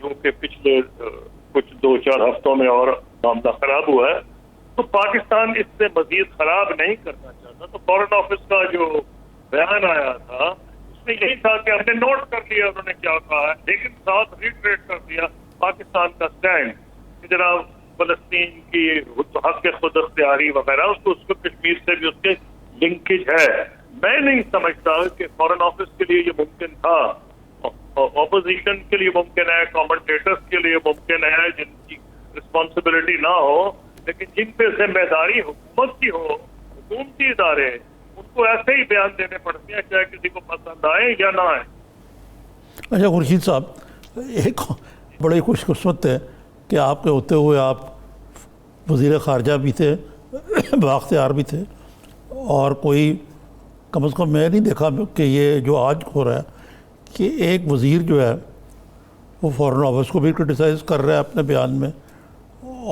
جو کہ پچھلے کچھ 2-4 ہفتوں میں اور معاملہ خراب ہوا ہے. تو پاکستان اس سے مزید خراب نہیں کرنا چاہتا. تو فارن آفس کا جو بیان آیا تھا اس میں یہی تھا کہ ہم نے نوٹ کر لیا انہوں نے کیا کہا ہے، لیکن ساتھ ریٹریٹ کر دیا پاکستان کا اسٹینڈ کہ جناب فلسطین کی حق خود اختیاری وغیرہ اس کو کشمیر سے بھی اس کے لنکیج ہے. میں نہیں سمجھتا کہ فارن آفس کے لیے یہ ممکن تھا. اپوزیشن کے لیے ممکن ہے، کامنٹیٹرز کے لیے ممکن ہے جن کی رسپانسبلٹی نہ ہو، لیکن جن پہ ذمہ داری حکومت کی ہو، حکومتی ادارے، ان کو ایسے ہی بیان دینے پڑتے ہیں چاہے کسی کو پسند آئے یا نہ آئے. اچھا خورشید صاحب، ایک بڑی خوش قسمت ہے کہ آپ کے ہوتے ہوئے آپ وزیر خارجہ بھی تھے، بااختیار بھی تھے، اور کوئی کم از کم میں نہیں دیکھا کہ یہ جو آج ہو رہا ہے کہ ایک وزیر جو ہے وہ فارن آفس کو بھی کرٹیسائز کر رہا ہے اپنے بیان میں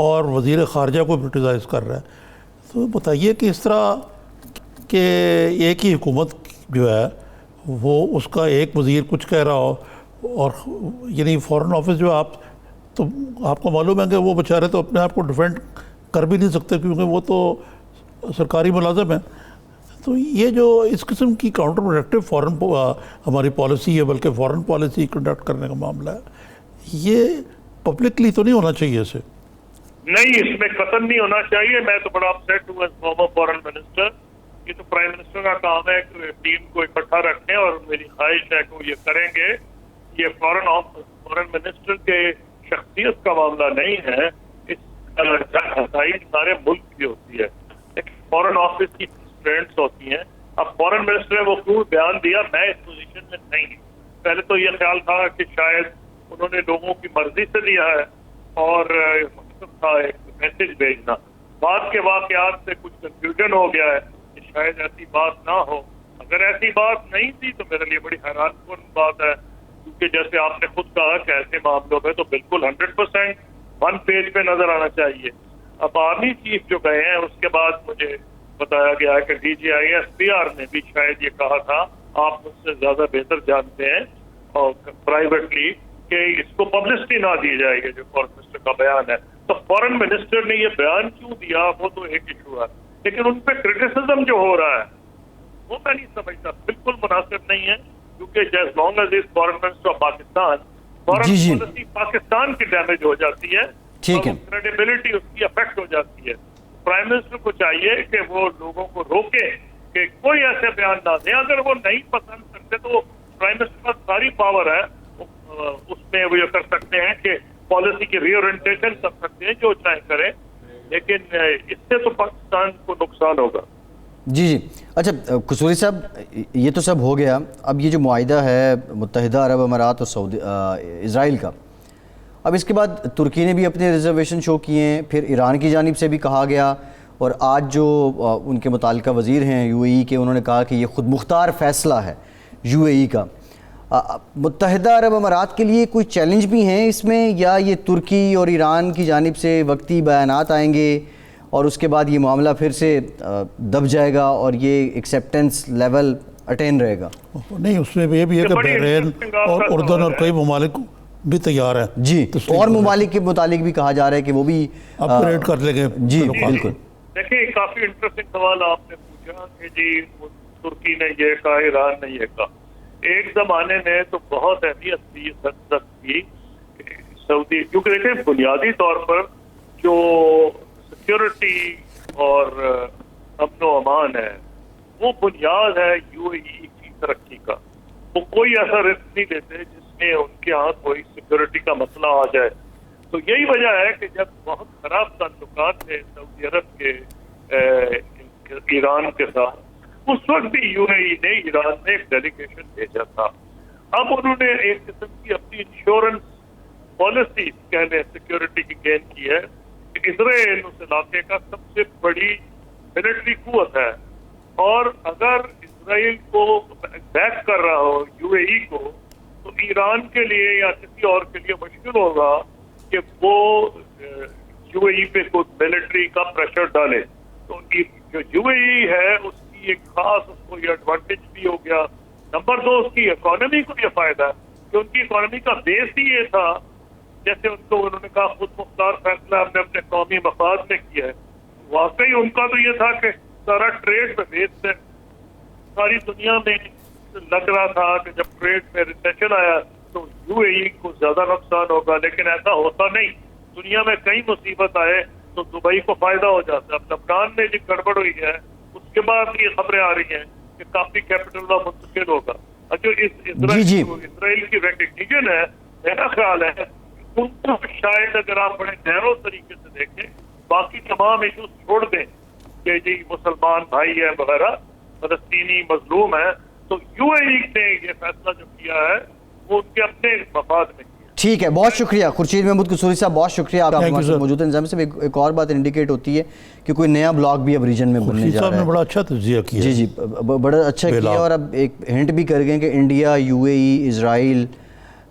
اور وزیر خارجہ کو بھی کرٹیسائز کر رہا ہے. تو بتائیے کہ اس طرح کہ ایک ہی حکومت جو ہے وہ اس کا ایک وزیر کچھ کہہ رہا ہو، اور یعنی فارن آفس جو آپ کو معلوم ہے کہ وہ بیچارے تو اپنے آپ کو ڈیفینڈ کر بھی نہیں سکتے کیونکہ وہ تو سرکاری ملازم ہیں. تو یہ جو اس قسم کی کاؤنٹر پروڈکٹیو ہماری پالیسی ہے، بلکہ فارن پالیسی کنڈکٹ کرنے کا معاملہ ہے، یہ پبلکلی تو نہیں ہونا چاہیے اسے. نہیں، اس میں قطعاً نہیں ہونا چاہیے. میں تو بڑا اپسیٹ ہوں ایز فارمر فارن منسٹر. یہ تو پرائم منسٹر کا کام ہے کہ ٹیم کو اکٹھا رکھیں، اور میری خواہش ہے کہ وہ یہ کریں گے. یہ فارن منسٹر کے شخصیت کا معاملہ نہیں ہے، اس سارے ملک کی ہوتی ہے، لیکن فارن آفس کی کنسٹرینٹس ہوتی ہیں. اب فارن منسٹر نے وہ کیوں بیان دیا، میں اس پوزیشن میں نہیں ہوں. پہلے تو یہ خیال تھا کہ شاید انہوں نے لوگوں کی مرضی سے دیا ہے اور مقصد تھا ایک میسج بھیجنا. بعد کے واقعات سے کچھ کنفیوژن ہو گیا ہے کہ شاید ایسی بات نہ ہو. اگر ایسی بات نہیں تھی تو میرے لیے بڑی حیران کن بات ہے، کیونکہ جیسے آپ نے خود کہا کہ ایسے معاملوں میں تو بالکل 100% ون پیج پہ نظر آنا چاہیے. اب آرمی چیف جو گئے ہیں اس کے بعد مجھے بتایا گیا ہے کہ D G I S P R نے بھی شاید یہ کہا تھا، آپ مجھ سے زیادہ بہتر جانتے ہیں، اور پرائیویٹلی کہ اس کو پبلسٹی نہ دی جائے گی جو فارن منسٹر کا بیان ہے. تو فارن منسٹر نے یہ بیان کیوں دیا وہ تو ایک ایشو ہے، لیکن ان پہ کرٹیسزم جو ہو رہا ہے وہ میں نہیں سمجھتا، بالکل مناسب نہیں ہے. کیونکہ as long as is foreign minister of Pakistan, foreign policy Pakistan کی ڈیمیج ہو جاتی ہے، کریڈیبلٹی اس کی افیکٹ ہو جاتی ہے. پرائم منسٹر کو چاہیے کہ وہ لوگوں کو روکے کہ کوئی ایسے بیان نہ دیں. اگر وہ نہیں پسند کرتے تو پرائم منسٹر کا ساری پاور ہے، اس میں وہ یہ کر سکتے ہیں کہ پالیسی کی ری اورینٹیشن کر سکتے ہیں، جو چاہے کریں، لیکن اس سے تو پاکستان کو نقصان ہوگا. جی جی. اچھا قصوری صاحب، یہ تو سب ہو گیا. اب یہ جو معاہدہ ہے متحدہ عرب امارات اور اسرائیل کا، اب اس کے بعد ترکی نے بھی اپنے ریزرویشن شو کیے ہیں، پھر ایران کی جانب سے بھی کہا گیا، اور آج جو ان کے متعلقہ وزیر ہیں یو اے ای کے، انہوں نے کہا کہ یہ خود مختار فیصلہ ہے یو اے ای کا. متحدہ عرب امارات کے لیے کوئی چیلنج بھی ہیں اس میں، یا یہ ترکی اور ایران کی جانب سے وقتی بیانات آئیں گے اور اس کے بعد یہ معاملہ پھر سے دب جائے گا اور یہ ایکسیپٹنس لیول اٹین رہے گا؟ نہیں، اس میں یہ بھی ہے کہ بحرین اور اردن اور کئی ممالک بھی تیار ہے. جی، اور ممالک کے متعلق بھی کہا جا رہا ہے کہ وہ بھی اپ گریڈ کر لیں گے. جی بالکل. دیکھیے کافی انٹرسٹنگ سوال آپ نے پوچھا کہ جی ترکی نے یہ کہا، ایران نے یہ کہا. ایک زمانے میں تو بہت اہمیت تھی اس حد تک کی سعودی، کیونکہ دیکھیں بنیادی طور پر جو سیکورٹی اور امن و امان ہے وہ بنیاد ہے یو اے ای کی ترقی کا. وہ کوئی ایسا رسک نہیں لیتے جس میں ان کے ہاں کوئی سیکورٹی کا مسئلہ آ جائے. تو یہی وجہ ہے کہ جب بہت خراب تعلقات تھے سعودی عرب کے ایران کے ساتھ، اس وقت بھی یو اے ای نے ایران میں ایک ڈیلیگیشن بھیجا تھا. اب انہوں نے ایک قسم کی اپنی انشورنس پالیسی کہنے سیکورٹی کی گین کی ہے کہ اسرائیل اس علاقے کا سب سے بڑی ملٹری قوت ہے، اور اگر اسرائیل کو بیک کر رہا ہو UAE کو, تو ایران کے لیے یا کسی اور کے لیے مشکل ہوگا کہ وہ UAE پہ کوئی ملٹری کا پریشر ڈالے. تو جو UAE ہے اس کی ایک خاص اس کو یہ ایڈوانٹیج بھی ہو گیا. نمبر 2, اس کی اکانومی کو یہ فائدہ ہے کہ ان کی اکانومی کا بیس ہی یہ تھا, جیسے انہوں نے کہا خود مختار فیصلہ ہم نے اپنے قومی مفاد میں کیا ہے. واقعی ان کا تو یہ تھا کہ سارا ٹریڈ پہ بیس ہے. ساری دنیا میں لگ رہا تھا کہ جب ٹریڈ میں ریسیشن آیا تو UAE کو زیادہ نقصان ہوگا, لیکن ایسا ہوتا نہیں. دنیا میں کئی مصیبت آئے تو دبئی کو فائدہ ہو جاتا ہے. اب لبنان میں جو گڑبڑ ہوئی ہے اس کے بعد یہ خبریں آ رہی ہیں کہ کافی کیپٹل کا منتقل ہوگا. اور جو اسرائیل کی ریکگنیشن ہے, میرا خیال ہے ان کو شاید اگر آپ بڑے نیرو طریقے سے دیکھیں, باقی تمام ایشوز چھوڑ دیں کہ جی مسلمان بھائی ہیں وغیرہ, فلسطینی مظلوم ہیں, تو UAE نے یہ فیصلہ جو کیا ہے وہ ان کے اپنے مفاد میں کیا. ٹھیک ہے, بہت شکریہ خورشید محمود قصوری صاحب, بہت شکریہ آپ ہمارے ساتھ موجود ہیں. نظامی صاحب ایک اور بات انڈیکیٹ ہوتی ہے کہ کوئی نیا بلاک بھی اب ریجن میں بننے جا رہا ہے. بڑا اچھا تجزیہ کیا, جی جی بڑا اچھا کیا, اور اب ایک ہنٹ بھی کر گئے کہ انڈیا, UAE, اسرائیل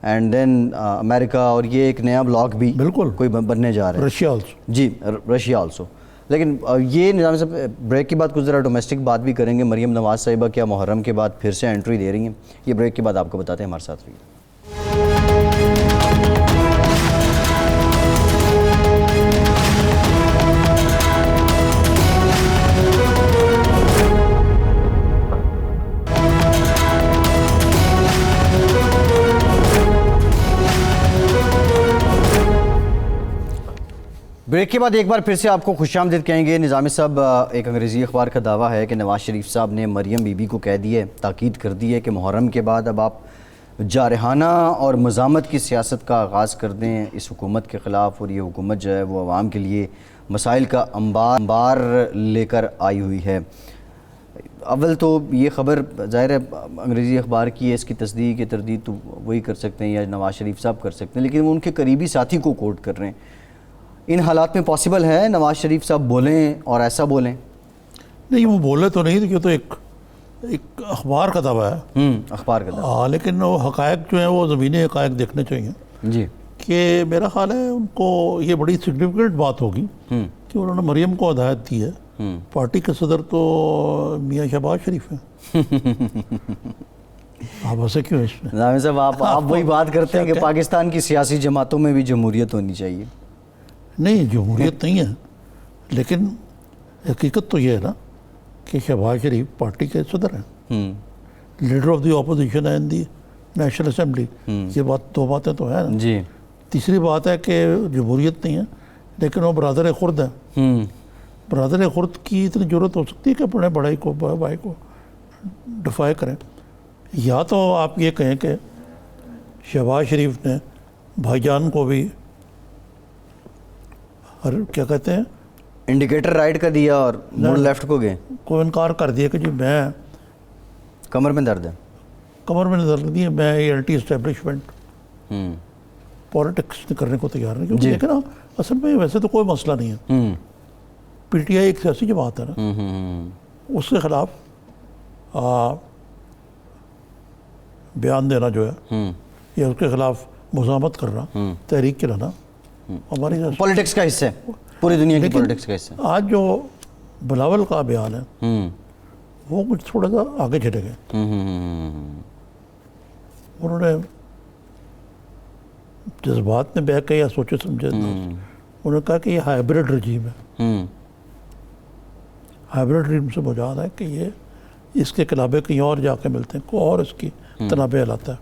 اینڈ دین امریکہ, اور یہ ایک نیا بلاک بھی بالکل کوئی بننے جا رہا ہے. رشیا آلسو, جی رشیا آلسو. لیکن یہ نظام صاحب بریک کے بعد کچھ ذرا ڈومیسٹک بات بھی کریں گے. مریم نواز صاحبہ کیا محرم کے بعد پھر سے انٹری دے رہی ہیں, یہ بریک کے بعد آپ کو بتاتے ہیں. ہمارے ساتھ رہیے. بریک کے بعد ایک بار پھر سے آپ کو خوش آمدید کہیں گے. نظامی صاحب, ایک انگریزی اخبار کا دعویٰ ہے کہ نواز شریف صاحب نے مریم بی بی کو کہہ دی ہے, تاکید کر دی ہے کہ محرم کے بعد اب آپ جارحانہ اور مزاحمت کی سیاست کا آغاز کر دیں اس حکومت کے خلاف, اور یہ حکومت جو ہے وہ عوام کے لیے مسائل کا انبار لے کر آئی ہوئی ہے. اول تو یہ خبر ظاہر ہے انگریزی اخبار کی ہے, اس کی تصدیق یا تردید تو وہی کر سکتے ہیں یا نواز شریف صاحب کر سکتے ہیں, لیکن وہ ان کے قریبی ساتھی کو کوٹ کر رہے ہیں. ان حالات میں پاسبل ہے نواز شریف صاحب بولیں اور ایسا بولیں؟ نہیں, وہ بولے تو نہیں, کہ تو ایک اخبار کا دعویٰ ہے, اخبار کا دعویٰ, لیکن وہ حقائق جو ہیں وہ زمینی حقائق دیکھنے چاہیے. جی, کہ میرا خیال ہے ان کو یہ بڑی سگنیفیکنٹ بات ہوگی کہ انہوں نے مریم کو ہدایت دی ہے. پارٹی کے صدر تو میاں شہباز شریف ہیں. آپ ایسے کیوں اس میں نظامی صاحب آپ وہی بات کرتے ہیں کہ پاکستان کی سیاسی جماعتوں میں بھی جمہوریت ہونی چاہیے. نہیں, جمہوریت نہیں ہے, لیکن حقیقت تو یہ ہے نا کہ شہباز شریف پارٹی کے صدر ہیں, لیڈر آف دی اپوزیشن ہے ان دی نیشنل اسمبلی. یہ بات, دو باتیں تو ہیں نا. جی, تیسری بات ہے کہ جمہوریت نہیں ہے لیکن وہ برادر خرد ہے. برادر خرد کی اتنی ضرورت ہو سکتی ہے کہ اپنے بڑائی کو, بھائی کو دفاع کریں. یا تو آپ یہ کہیں کہ شہباز شریف نے بھائی جان کو بھی کیا کہتے ہیں انڈیکیٹر رائٹ کا دیا اور مڑ لیفٹ کو گئے, کو انکار کر دیا کہ جی میں کمر میں درد ہے, کمر میں درد نہیں ہے, میں LT اسٹیبلشمنٹ پالیٹکس کرنے کو تیار نہیں. کیونکہ لیکن اصل میں ویسے تو کوئی مسئلہ نہیں ہے. PTI ایک سیاسی جماعت ہے نا, اس کے خلاف بیان دینا جو ہے یا اس کے خلاف مزاحمت کرنا, تحریک چلانا ہماری پولیٹکس کا حصہ ہے, پوری دنیا کی پولیٹکس کا حصہ ہے. آج جو بلاول کا بیان ہے وہ کچھ تھوڑا سا آگے چلے گئے. انہوں نے جذبات میں بہ کے یا سوچے سمجھے, انہوں نے کہا کہ یہ ہائبرڈ رجیم ہے. ہائبرڈ رجیم سے مراد ہے کہ یہ اس کے کلابے کہیں اور جا کے ملتے ہیں, کوئی اور اس کی تنابع لاتا ہے,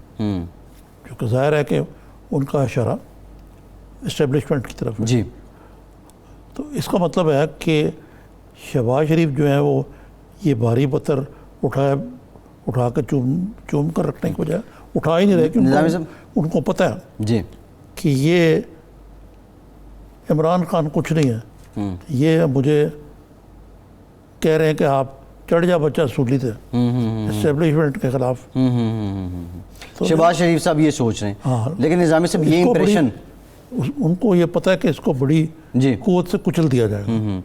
جو کہ ظاہر ہے کہ ان کا اشارہ اسٹیبلشمنٹ کی طرف ہے. جی, تو اس کا مطلب ہے کہ شہباز شریف جو ہیں وہ یہ بھاری پتھر اٹھا کے چوم کر رکھنے کی بجائے اٹھا ہی نہیں رہے, کیونکہ ان کو پتہ ہے جی کہ یہ عمران خان کچھ نہیں ہے, یہ مجھے کہہ رہے ہیں کہ آپ چڑھ جا بچہ سولی تھے اسٹیبلشمنٹ کے خلاف. شہباز شریف صاحب یہ سوچ رہے ہیں, لیکن نظامی صاحب یہ امپریشن ان کو یہ پتہ ہے کہ اس کو بڑی قوت سے کچل دیا جائے گا.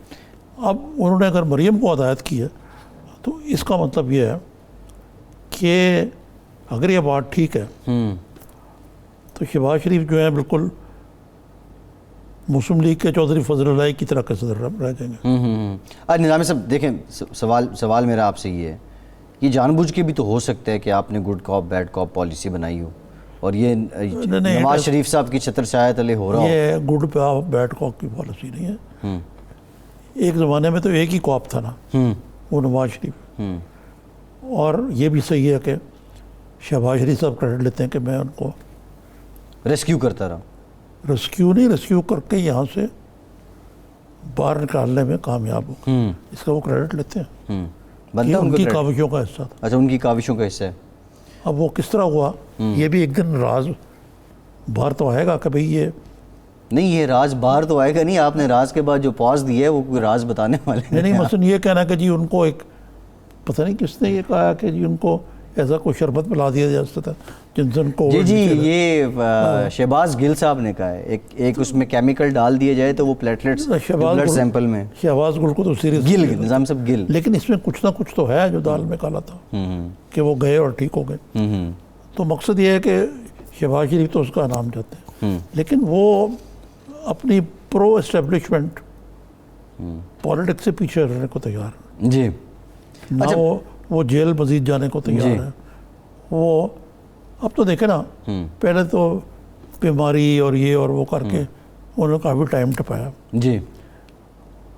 اب انہوں نے اگر مریم کو ہدایت کی ہے تو اس کا مطلب یہ ہے کہ اگر یہ بات ٹھیک ہے تو شہباز شریف جو ہے بالکل مسلم لیگ کے چودھری فضل اللہ کی طرح کا صدر رہ جائیں گے. نظامی صاحب دیکھیں سوال میرا آپ سے یہ ہے، یہ جان بوجھ کے بھی تو ہو سکتا ہے کہ آپ نے گڈ کاپ بیڈ کاپ پالیسی بنائی ہو اور یہ نواز شریف صاحب کی چھتر چھایا تلے ہو رہا ہو. یہ گڈ کاپ بیڈ کاپ کی پالیسی نہیں ہے. ایک زمانے میں تو ایک ہی کاپ تھا نا، وہ نواز شریف. اور یہ بھی صحیح ہے کہ شہباز شریف صاحب کریڈٹ لیتے ہیں کہ میں ان کو ریسکیو کرتا رہا. ریسکیو کر کے یہاں سے باہر نکالنے میں کامیاب ہو، اس کا وہ کریڈٹ لیتے ہیں. یہ ان کی کاوشوں کا حصہ تھا. اچھا، ان کی کاوشوں کا حصہ ہے. اب وہ کس طرح ہوا یہ بھی ایک دن راز باہر تو آئے گا کہ بھئی یہ نہیں، یہ راز باہر تو آئے گا نہیں. آپ نے راز کے بعد جو پاز دی ہے وہ کوئی راز بتانے والے نہیں. مثلا یہ کہنا کہ جی ان کو ایک پتہ نہیں کس نے یہ کہا کہ جی ان کو ایسا کوئی شربت پلا دیا جا سکتا جن سے ان کو جی یہ شہباز گل صاحب نے کہا ہے ایک اس میں کیمیکل ڈال دیا جائے تو وہ پلیٹلیٹس بلڈ سیمپل میں. شہباز گل کو تو سیریس گل نظام صاحب گل، لیکن اس میں کچھ نہ کچھ تو ہے جو دال میں کالا تھا کہ وہ گئے اور ٹھیک ہو گئے. تو مقصد یہ ہے کہ شہباز شریف تو اس کا نام چاہتے ہیں، لیکن وہ اپنی پرو اسٹیبلشمنٹ پالیٹکس سے پیچھے رہنے کو تیار ہے. جی نہ وہ جیل مزید جانے کو تیار ہے. وہ اب تو دیکھیں نا، پہلے تو بیماری اور یہ اور وہ کر کے انہوں نے کافی ٹائم ٹپایا. جی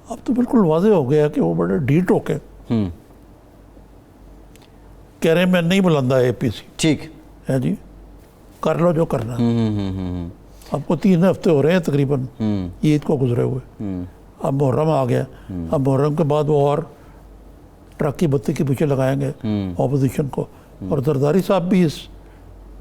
اب تو بالکل واضح ہو گیا کہ وہ بڑے ڈھیٹ ہو کے کہہ رہے ہیں میں نہیں بلندا اے پی سی. ٹھیک ہے جی، کر لو جو کرنا ہے. اب کو 3 ہفتے ہو رہے ہیں تقریباً عید کو گزرے ہوئے. اب محرم آ گیا. اب محرم کے بعد وہ اور ٹرک کی بتی کے پیچھے لگائیں گے اپوزیشن کو. اور زرداری صاحب بھی اس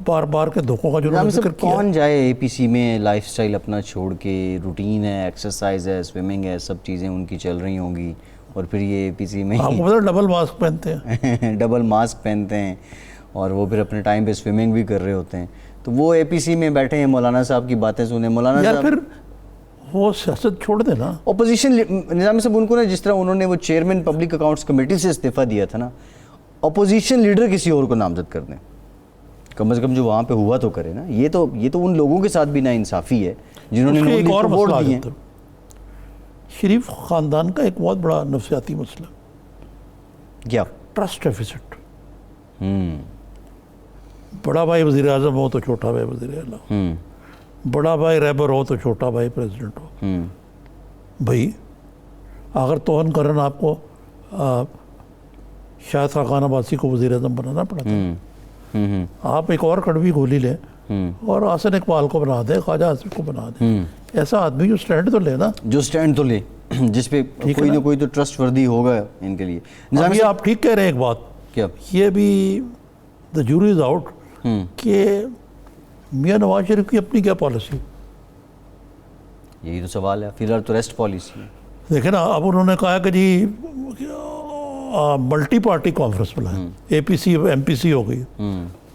بار بار کے دھوکوں کا جو ذکر کیا. کون جائے اے پی سی میں لائف سٹائل اپنا چھوڑ کے؟ روٹین ہے، ایکسرسائز ہے، سوئمنگ ہے، سب چیزیں ان کی چل رہی ہوں گی، اور پھر یہ اے پی سی میں آپ کو پتہ ڈبل ماسک پہنتے ہیں ڈبل ماسک پہنتے ہیں، اور وہ پھر اپنے ٹائم پہ سوئمنگ بھی کر رہے ہوتے ہیں. تو وہ اے پی سی میں بیٹھے ہیں، مولانا صاحب کی باتیں سنیں. مولانا یا صاحب پھر وہ سیاست چھوڑ دیں نا. اپوزیشن نظامی صاحب ان کو نا، جس طرح انہوں نے وہ چیئرمین پبلک اکاؤنٹس کمیٹی سے استعفیٰ دیا تھا نا، اپوزیشن لیڈر کسی اور کو نامزد کر دیں کم از کم، جو وہاں پہ ہوا تو کرے نا. یہ تو ان لوگوں کے ساتھ بھی نا انصافی ہے جنہوں نے ایک اور ووٹ مسئلہ دیے ہیں. شریف خاندان کا ایک بہت بڑا نفسیاتی مسئلہ، کیا؟ Trust deficits. بڑا بھائی وزیر اعظم ہو تو چھوٹا بھائی وزیر اعلیٰ، بڑا بھائی رہبر ہو تو چھوٹا بھائی پریزیڈنٹ ہو. بھائی اگر توہن کرن آپ کو شاہد خاقان عباسی کو وزیر اعظم بنانا پڑا تھا. آپ ایک اور کڑوی گولی لیں اور حسن اقبال کو بنا دیں، خواجہ آصف کو بنا دیں. ایسا آدمی جو سٹینڈ تو لے نا، جو سٹینڈ تو لے، جس پہ کوئی نہ کوئی تو ٹرسٹ وردی ہوگا ان کے لیے. یہ آپ ٹھیک کہہ رہے ہیں. ایک بات کیا؟ یہ بھی دا جوری از آؤٹ کہ میاں نواز شریف کی اپنی کیا پالیسی. یہی تو سوال ہے. فی الحال تو ریسٹ پالیسی ہے. دیکھیں نا، اب انہوں نے کہا کہ جی ملٹی پارٹی کانفرنس بلائیں، اے پی سی ایم پی سی ہو گئی.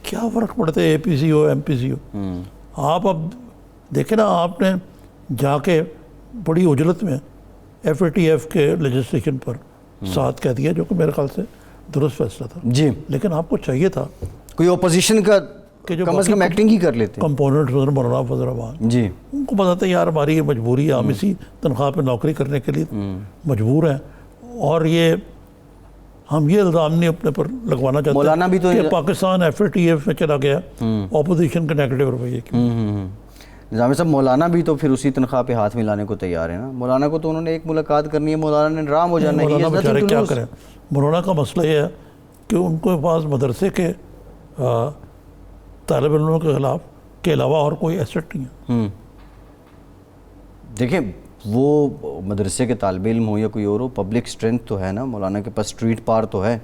کیا فرق پڑتا ہے اے پی سی ہو ایم پی سی ہو؟ آپ اب دیکھیں نا، آپ نے جا کے بڑی اجلت میں ایف اے ٹی ایف کے لیجسلیشن پر ساتھ کہہ دیا، جو کہ میرے خیال سے درست فیصلہ تھا. جی، لیکن آپ کو چاہیے تھا کوئی اپوزیشن کا کم از کم ایکٹنگ ہی کر لیتے. کمپوننٹ مولانا فضل الرحمان جی، ان کو پتا تھا یار ہماری یہ مجبوری ہے، ہم اسی تنخواہ پہ نوکری کرنے کے لیے مجبور ہیں، اور یہ ہم یہ الزام نہیں اپنے پر لگوانا چاہتے مولانا بھی تو کہ Pakistan F A T F میں چلا گیا اپوزیشن کے نیگیٹو رویے کی. نظامی صاحب مولانا بھی تو پھر اسی تنخواہ پہ ہاتھ ملانے کو تیار ہے نا. مولانا کو تو انہوں نے ایک ملاقات کرنی ہے، مولانا نے رام ہو جانا ہے. مولانا بیچارے کیا کریں. مولانا کا مسئلہ یہ ہے کہ ان کے پاس مدرسے کے طالب علموں کے خلاف کے علاوہ اور کوئی ایسٹ نہیں ہے. دیکھیں، وہ مدرسے کے طالب علم ہو یا کوئی اور ہو، پبلک اسٹرینتھ تو ہے نا. مولانا کے پاس اسٹریٹ پار تو ہے.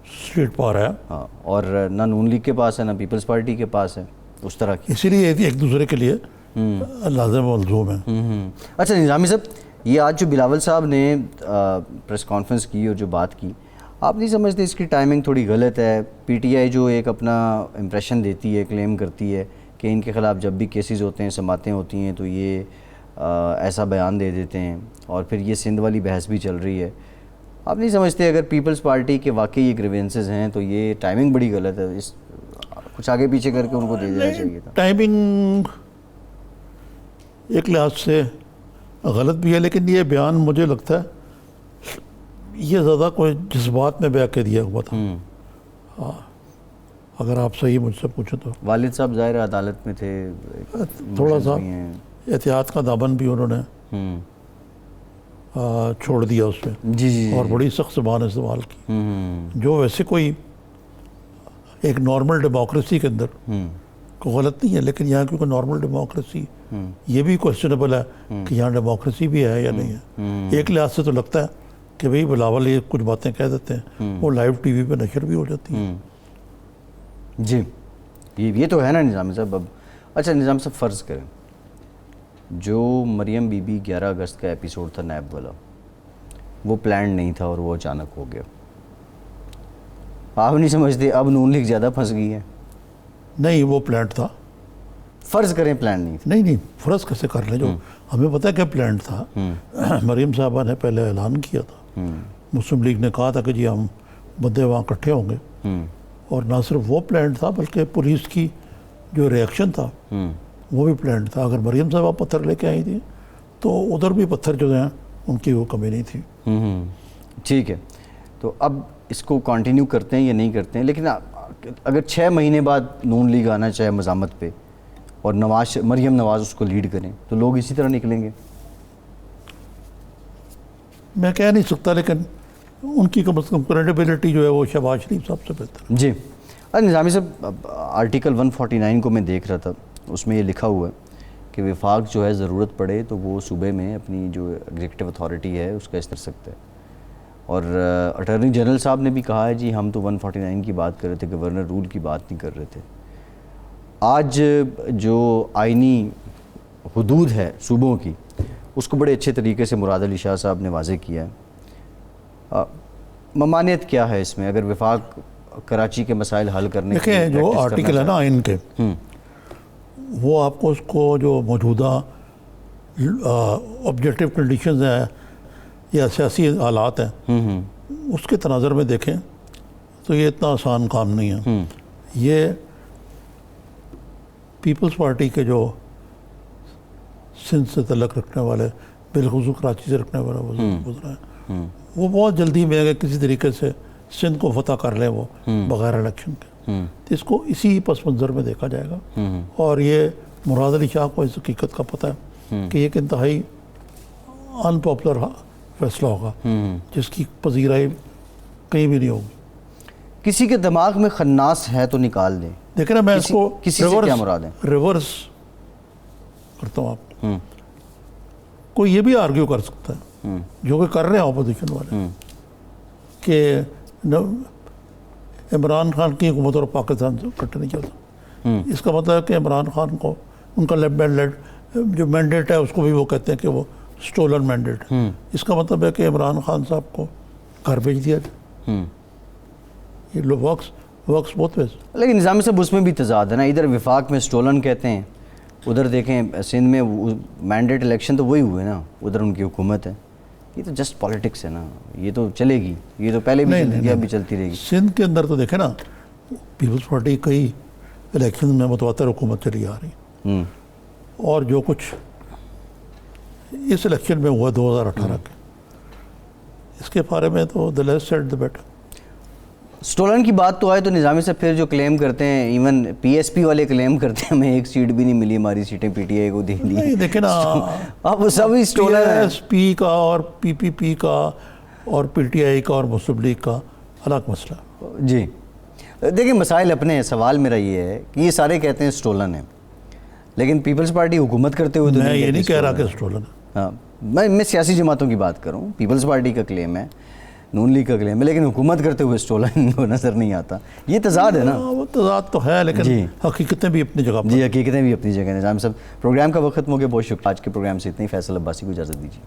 اسٹریٹ پار ہے، ہاں، اور نہ نون لیگ کے پاس ہے نہ پیپلز پارٹی کے پاس ہے اس طرح کی. اسی لیے ایک دوسرے کے لیے لازم و ملزوم ہے. اچھا نظامی صاحب، یہ آج جو بلاول صاحب نے پریس کانفرنس کی اور جو بات کی، آپ نہیں سمجھتے اس کی ٹائمنگ تھوڑی غلط ہے؟ پی ٹی آئی جو ایک اپنا امپریشن دیتی ہے، کلیم کرتی ہے کہ ان کے خلاف جب بھی کیسز ہوتے ہیں، سماعتیں ہوتی ہیں، تو یہ ایسا بیان دے دیتے ہیں، اور پھر یہ سندھ والی بحث بھی چل رہی ہے. آپ نہیں سمجھتے اگر پیپلز پارٹی کے واقعی یہ گریوینسز ہیں تو یہ ٹائمنگ بڑی غلط ہے, اس کچھ آگے پیچھے کر کے ان کو دے دینا چاہیے تھا. ٹائمنگ ایک لحاظ سے غلط بھی ہے, لیکن یہ بیان مجھے لگتا ہے یہ زیادہ کوئی جذبات میں بیان کے دیا ہوا تھا. ہاں, اگر آپ صحیح مجھ سے پوچھیں تو والد صاحب ظاہر عدالت میں تھے, تھوڑا سا احتیاط کا دامن بھی انہوں نے چھوڑ دیا اس میں, جی اور بڑی سخت زبان استعمال کی, جو ویسے کوئی ایک نارمل ڈیموکریسی کے اندر کو غلط نہیں ہے, لیکن یہاں کیونکہ نارمل ڈیموکریسی یہ بھی کوشچنیبل ہے کہ یہاں ڈیموکریسی بھی ہے یا نہیں ہے. ایک لحاظ سے تو لگتا ہے کہ بھئی بلاول یہ کچھ باتیں کہہ دیتے ہیں, وہ لائیو ٹی وی پہ نشر بھی ہو جاتی ہیں. جی یہ تو ہے نا نظامی صاحب. اب اچھا نظام صاحب فرض کریں جو مریم بی بی 11 اگست کا ایپیسوڈ تھا نیب والا, وہ پلان نہیں تھا اور وہ اچانک ہو گیا, آپ نہیں سمجھتے اب نون لیگ زیادہ پھنس گئی ہے؟ نہیں, وہ پلانٹ تھا. فرض کریں پلان نہیں تھا. نہیں فرض کیسے کر لیں, جو ہمیں پتہ ہے کہ پلانٹ تھا. مریم صاحبہ نے پہلے اعلان کیا تھا, مسلم لیگ نے کہا تھا کہ جی ہم بندے وہاں اکٹھے ہوں گے, اور نہ صرف وہ پلانٹ تھا بلکہ پولیس کی جو ریئیکشن تھا وہ بھی پلانٹ تھا. اگر مریم صاحبہ پتھر لے کے آئی تھی تو ادھر بھی پتھر جو ہیں ان کی وہ کمی نہیں تھی. ٹھیک ہے, تو اب اس کو کنٹینیو کرتے ہیں یا نہیں کرتے ہیں, لیکن اگر 6 مہینے بعد نون لیگ آنا چاہے مزاحمت پہ اور مریم نواز اس کو لیڈ کریں تو لوگ اسی طرح نکلیں گے؟ میں کہہ نہیں سکتا, لیکن ان کی کم از کم کریڈیبلٹی جو ہے وہ شہباز شریف صاحب سے بہتر. جی نظامی صاحب, آرٹیکل 149 کو میں دیکھ رہا تھا, اس میں یہ لکھا ہوا ہے کہ وفاق جو ہے ضرورت پڑے تو وہ صوبے میں اپنی جو ایگزیکٹو اتھارٹی ہے اس کا استعمال کر سکتا ہے, اور اٹارنی جنرل صاحب نے بھی کہا ہے جی ہم تو 149 کی بات کر رہے تھے, گورنر رول کی بات نہیں کر رہے تھے. آج جو آئینی حدود ہے صوبوں کی اس کو بڑے اچھے طریقے سے مراد علی شاہ صاحب نے واضح کیا ہے. ممانعت کیا ہے اس میں اگر وفاق کراچی کے مسائل حل کرنے کے دیکھیں جو آرٹیکل ہے نا آئین کے, وہ آپ کو اس کو جو موجودہ آبجیکٹیو کنڈیشنز ہیں یا سیاسی حالات ہیں اس کے تناظر میں دیکھیں تو یہ اتنا آسان کام نہیں ہے. یہ پیپلز پارٹی کے جو سندھ سے تعلق رکھنے والے, بالخصوص کراچی سے رکھنے والا وزیر گزرا ہے, وہ بہت جلدی میں اگر کسی طریقے سے سندھ کو فتح کر لیں وہ بغیر الیکشن کے, تو اس کو اسی پس منظر میں دیکھا جائے گا. اور یہ مراد علی شاہ کو اس حقیقت کا پتہ ہے کہ ایک انتہائی ان پاپولر فیصلہ ہوگا جس کی پذیرائی کہیں بھی نہیں ہوگی. کسی کے دماغ میں خناس ہے تو نکال دیں. دیکھیں نا, میں اس کو کسی سے کیا مراد ہے ریورس کرتا ہوں. آپ کوئی یہ بھی آرگیو کر سکتا ہے جو کہ کر رہے ہیں اپوزیشن والے کہ عمران خان کی حکومت اور پاکستان سے اکٹھے نہیں چلتا. اس کا مطلب ہے کہ عمران خان کو ان کا جو مینڈیٹ ہے اس کو بھی وہ کہتے ہیں کہ وہ سٹولن مینڈیٹ ہے. اس کا مطلب ہے کہ عمران خان صاحب کو گھر بھیج دیا جائے. یہ لوگ ورکس بہت ویسے. لیکن نظامی صاحب اس میں بھی تضاد ہے نا, ادھر وفاق میں سٹولن کہتے ہیں, ادھر دیکھیں سندھ میں مینڈیٹ الیکشن تو وہی ہوئے نا, ادھر ان کی حکومت ہے. یہ تو جسٹ پالیٹکس ہے نا, یہ تو چلے گی, یہ تو پہلے بھی چلتی تھی اب بھی چلتی رہے گی. سندھ کے اندر تو دیکھیں نا پیپلز پارٹی کئی الیکشن میں متواتر حکومت چلی آ رہی, اور جو کچھ اس الیکشن میں ہوا 2018 کے, اس کے بارے میں تو the less said the better. Stolen کی بات تو آئے تو نظامی سے پھر جو کلیم کرتے ہیں, ایون پی ایس پی والے کلیم کرتے ہیں ہمیں ایک سیٹ بھی نہیں ملی, ہماری سیٹیں پی ٹی آئی کو دے دی. نہیں دیکھیں نا, اب سبھی سٹولن ہے. پی ایس پی کا اور پی پی پی کا اور پی ٹی آئی کا اور مسلم لیگ کا الگ مسئلہ. جی دیکھیں مسائل اپنے ہیں. سوال میرا یہ ہے کہ یہ سارے کہتے ہیں سٹولن ہے, لیکن پیپلز پارٹی حکومت کرتے ہوئے میں یہ نہیں کہہ رہا کہ سٹولن ہے. ہاں, میں سیاسی جماعتوں کی بات کروں. پیپلز پارٹی کا کلیم ہے, نون لیگ کا کلیم ہے, لیکن حکومت کرتے ہوئے سٹولن کو نظر نہیں آتا. یہ تضاد ہے نا. وہ تضاد تو ہے, لیکن حقیقتیں بھی اپنی جگہ پر. جی حقیقتیں بھی اپنی جگہ. نظام صاحب پروگرام کا وقت ختم ہو گیا, بہت شکریہ. آج کے پروگرام سے اتنا ہی. فیصل عباسی کو اجازت دیجیے.